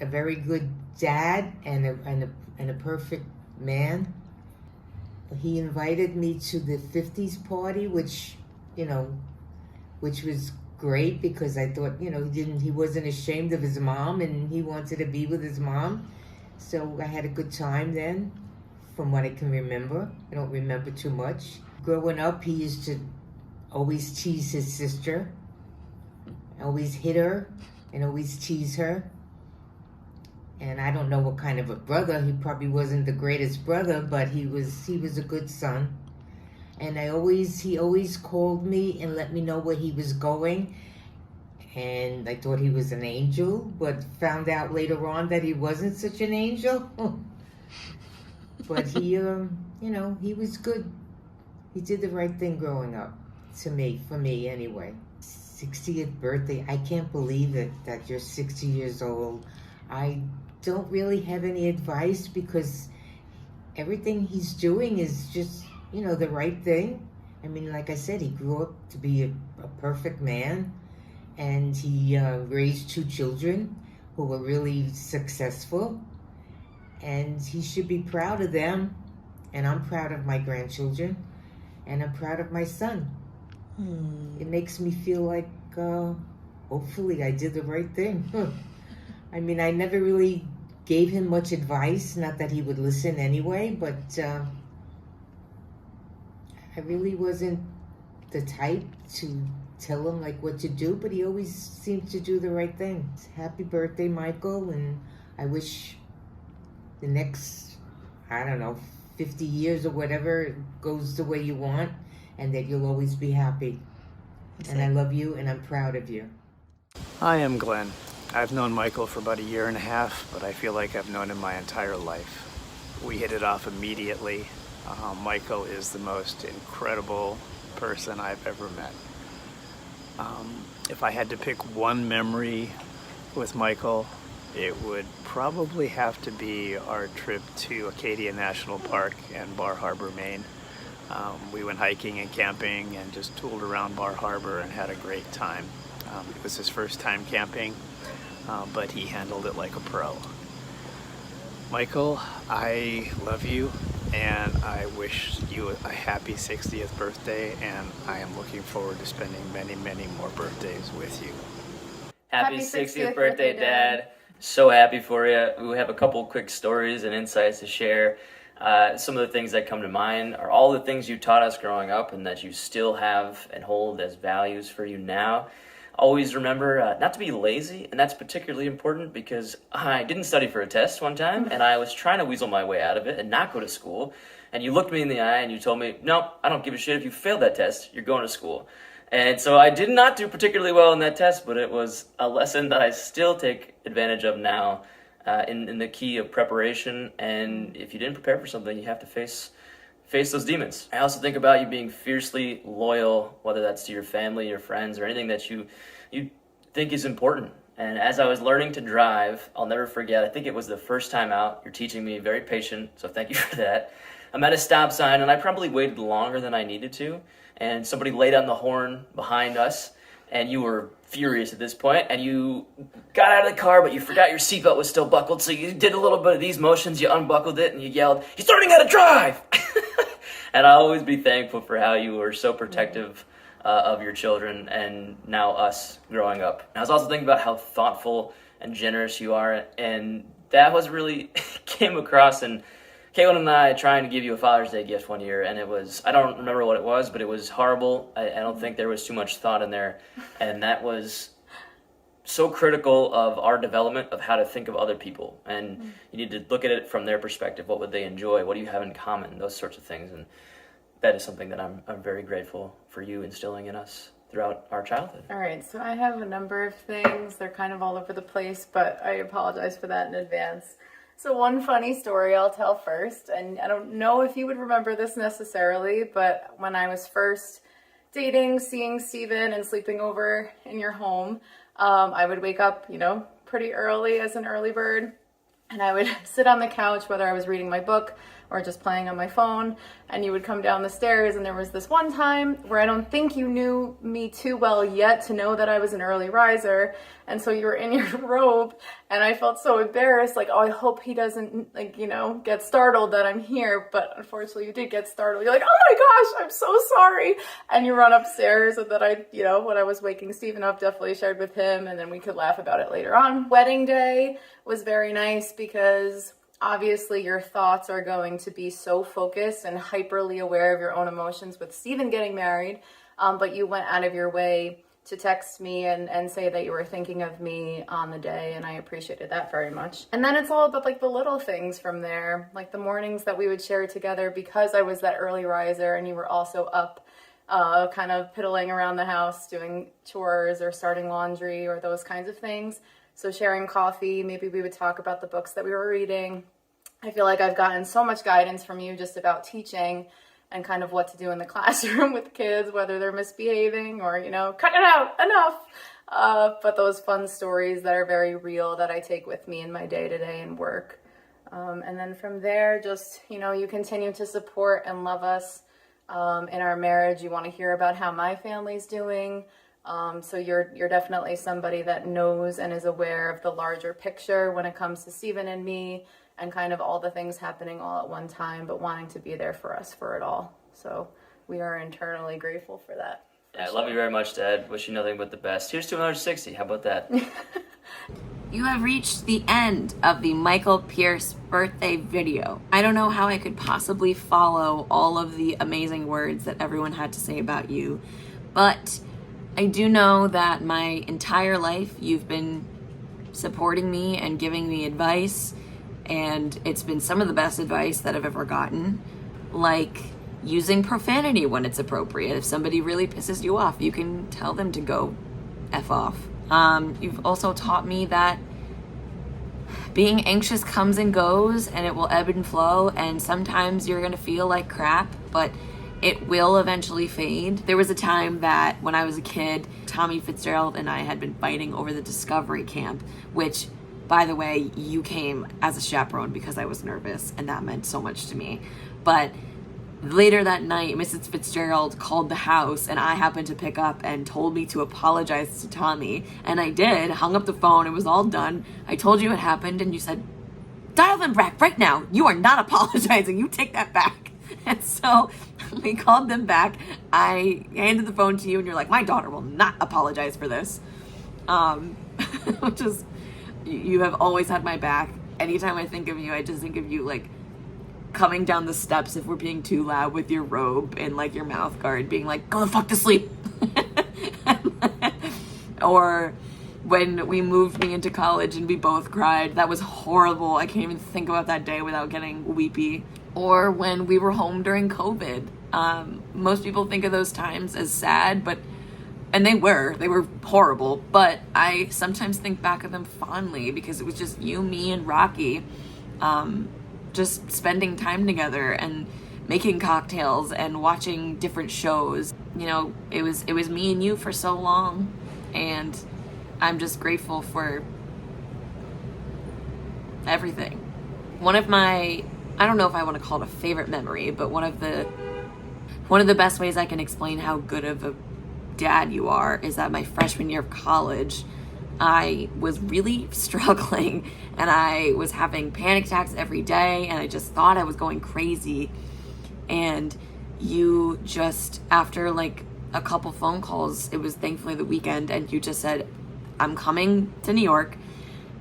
very good dad and a perfect man. He invited me to the 50s party, which was great because I thought, he wasn't ashamed of his mom and he wanted to be with his mom. So I had a good time then, from what I can remember. I don't remember too much. Growing up, he used to always tease his sister, always hit her and always tease her. And I don't know what kind of a brother. He probably wasn't the greatest brother, but he was a good son. And he always called me and let me know where he was going. And I thought he was an angel, but found out later on that he wasn't such an angel. But he was good. He did the right thing growing up, for me anyway. 60th birthday, I can't believe it that you're 60 years old. I don't really have any advice because everything he's doing is just, the right thing. I mean, like I said, he grew up to be a perfect man, and he raised 2 children who were really successful, and he should be proud of them. And I'm proud of my grandchildren, and I'm proud of my son. It makes me feel like hopefully I did the right thing. I mean, I never really gave him much advice, not that he would listen anyway, but I really wasn't the type to tell him what to do, but he always seemed to do the right thing. Happy birthday, Michael, and I wish the next, 50 years or whatever goes the way you want, and that you'll always be happy. And I love you, and I'm proud of you. I am Glenn. I've known Michael for about 1.5 years, but I feel like I've known him my entire life. We hit it off immediately. Michael is the most incredible person I've ever met. If I had to pick one memory with Michael, it would probably have to be our trip to Acadia National Park and Bar Harbor, Maine. We went hiking and camping and just tooled around Bar Harbor and had a great time. It was his first time camping, but he handled it like a pro. Michael, I love you, and I wish you a happy 60th birthday, and I am looking forward to spending many, many more birthdays with you. Happy 60th birthday, Dad. So happy for you. We have a couple quick stories and insights to share. Some of the things that come to mind are all the things you taught us growing up and that you still have and hold as values for you now. Always remember not to be lazy, and that's particularly important because I didn't study for a test one time, and I was trying to weasel my way out of it and not go to school. And you looked me in the eye and you told me, no, I don't give a shit if you failed that test, you're going to school. And so I did not do particularly well in that test, but it was a lesson that I still take advantage of now in the key of preparation. And if you didn't prepare for something, you have to face those demons. I also think about you being fiercely loyal, whether that's to your family, your friends, or anything that you think is important. And as I was learning to drive, I'll never forget, I think it was the first time out, you're teaching me, very patient, so thank you for that. I'm at a stop sign, and I probably waited longer than I needed to, and somebody laid on the horn behind us, and you were furious at this point, and you got out of the car, but you forgot your seatbelt was still buckled, so you did a little bit of these motions, you unbuckled it, and you yelled, "He's learning how to drive!" And I'll always be thankful for how you were so protective of your children and now us growing up. And I was also thinking about how thoughtful and generous you are, and that was really came across in Caitlin and I trying to give you a Father's Day gift one year, and it was, I don't remember what it was, but it was horrible. I don't think there was too much thought in there, and that was so critical of our development of how to think of other people. And you need to look at it from their perspective. What would they enjoy? What do you have in common? Those sorts of things. And that is something that I'm very grateful for you instilling in us throughout our childhood. All right, so I have a number of things. They're kind of all over the place, but I apologize for that in advance. So one funny story I'll tell first, and I don't know if you would remember this necessarily, but when I was first dating, seeing Steven and sleeping over in your home, I would wake up, you know, pretty early as an early bird, and I would sit on the couch, whether I was reading my book or just playing on my phone, and you would come down the stairs. And there was this one time where I don't think you knew me too well yet to know that I was an early riser, and so you were in your robe, and I felt so embarrassed, like, oh, I hope he doesn't, like, you know, get startled that I'm here. But unfortunately you did get startled. You're like, oh my gosh, I'm so sorry, and you run upstairs. And then I, you know, when I was waking Steven up, definitely shared with him, and then we could laugh about it later on. Wedding day was very nice because obviously your thoughts are going to be so focused and hyperly aware of your own emotions with Steven getting married, but you went out of your way to text me and say that you were thinking of me on the day, and I appreciated that very much. And then it's all about like the little things from there, like the mornings that we would share together because I was that early riser and you were also up kind of piddling around the house doing chores or starting laundry or those kinds of things. So sharing coffee, maybe we would talk about the books that we were reading. I feel like I've gotten so much guidance from you just about teaching and kind of what to do in the classroom with kids, whether they're misbehaving or, you know, cut it out, enough. But those fun stories that are very real that I take with me in my day-to-day and work. And then from there, just, you know, you continue to support and love us in our marriage. You want to hear about how my family's doing. So you're definitely somebody that knows and is aware of the larger picture when it comes to Steven and me and kind of all the things happening all at one time, but wanting to be there for us for it all. So we are internally grateful for that. Yeah, I love you very much, Dad. Wish you nothing but the best. Here's to another 60. How about that? You have reached the end of the Michael Pierce birthday video. I don't know how I could possibly follow all of the amazing words that everyone had to say about you, but I do know that my entire life you've been supporting me and giving me advice, and it's been some of the best advice that I've ever gotten, like using profanity when it's appropriate. If somebody really pisses you off, you can tell them to go F off. You've also taught me that being anxious comes and goes, and it will ebb and flow, and sometimes you're gonna feel like crap, but it will eventually fade. There was a time that when I was a kid, Tommy Fitzgerald and I had been fighting over the Discovery Camp, which, by the way, you came as a chaperone because I was nervous, and that meant so much to me. But later that night, Mrs. Fitzgerald called the house, and I happened to pick up and told me to apologize to Tommy. And I did, hung up the phone, it was all done. I told you what happened, and you said, dial them back right now. You are not apologizing, you take that back. And so we called them back. I handed the phone to you, and you're like, my daughter will not apologize for this. Which is, you have always had my back. Anytime I think of you, I just think of you like coming down the steps if we're being too loud with your robe and like your mouth guard, being like, go the fuck to sleep. Or when we moved me into college and we both cried, that was horrible. I can't even think about that day without getting weepy. Or when we were home during COVID. Most people think of those times as sad, and they were horrible, but I sometimes think back of them fondly because it was just you, me, and Rocky, just spending time together and making cocktails and watching different shows. You know, it was me and you for so long, and I'm just grateful for everything. One of my, I don't know if I want to call it a favorite memory, but one of the best ways I can explain how good of a dad you are is that my freshman year of college, I was really struggling and I was having panic attacks every day, and I just thought I was going crazy. And you just, after like a couple phone calls, it was thankfully the weekend, and you just said, I'm coming to New York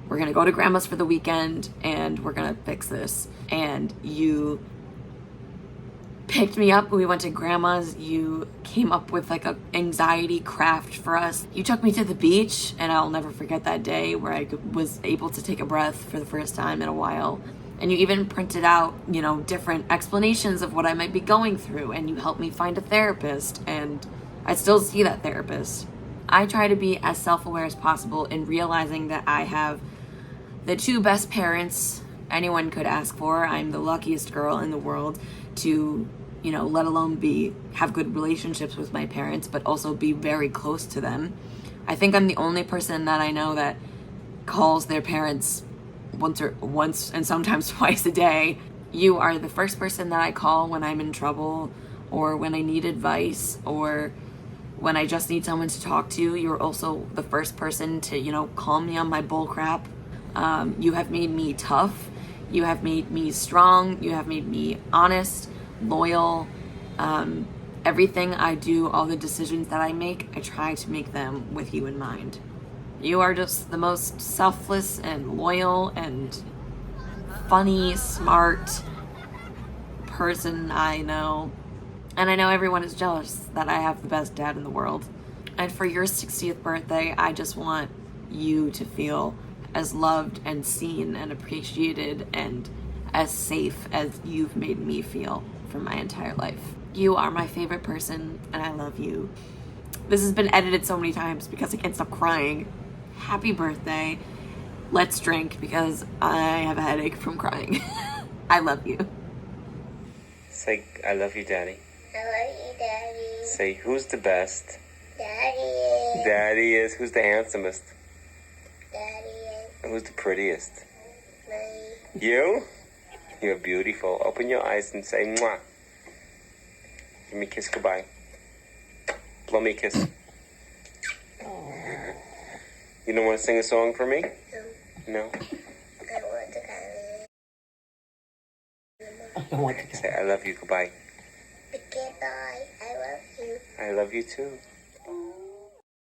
we're gonna go to grandma's for the weekend and we're gonna fix this. And you picked me up, we went to grandma's, you came up with like a anxiety craft for us. You took me to the beach, and I'll never forget that day where I was able to take a breath for the first time in a while. And you even printed out, you know, different explanations of what I might be going through, and you helped me find a therapist, and I still see that therapist. I try to be as self-aware as possible in realizing that I have the two best parents anyone could ask for. I'm the luckiest girl in the world to, you know, let alone have good relationships with my parents, but also be very close to them. I think I'm the only person that I know that calls their parents once and sometimes twice a day. You are the first person that I call when I'm in trouble, or when I need advice, or when I just need someone to talk to. You're also the first person to, you know, call me on my bull crap. You have made me tough. You have made me strong. You have made me honest, loyal. Everything I do, all the decisions that I make, I try to make them with you in mind. You are just the most selfless and loyal and funny, smart person I know. And I know everyone is jealous that I have the best dad in the world. And for your 60th birthday, I just want you to feel as loved and seen and appreciated and as safe as you've made me feel for my entire life. You are my favorite person, and I love you. This has been edited so many times because I can't stop crying. Happy birthday. Let's drink because I have a headache from crying. I love you. Say, I love you, Daddy. I love you, Daddy. Say, who's the best? Daddy is. Daddy is. Who's the handsomest? Daddy is. And who's the prettiest? Me. You? You're beautiful. Open your eyes and say, mwah. Give me a kiss goodbye. Blow me a kiss. You don't want to sing a song for me? No. I want to I want to say I love you goodbye. Goodbye. I love you. I love you too.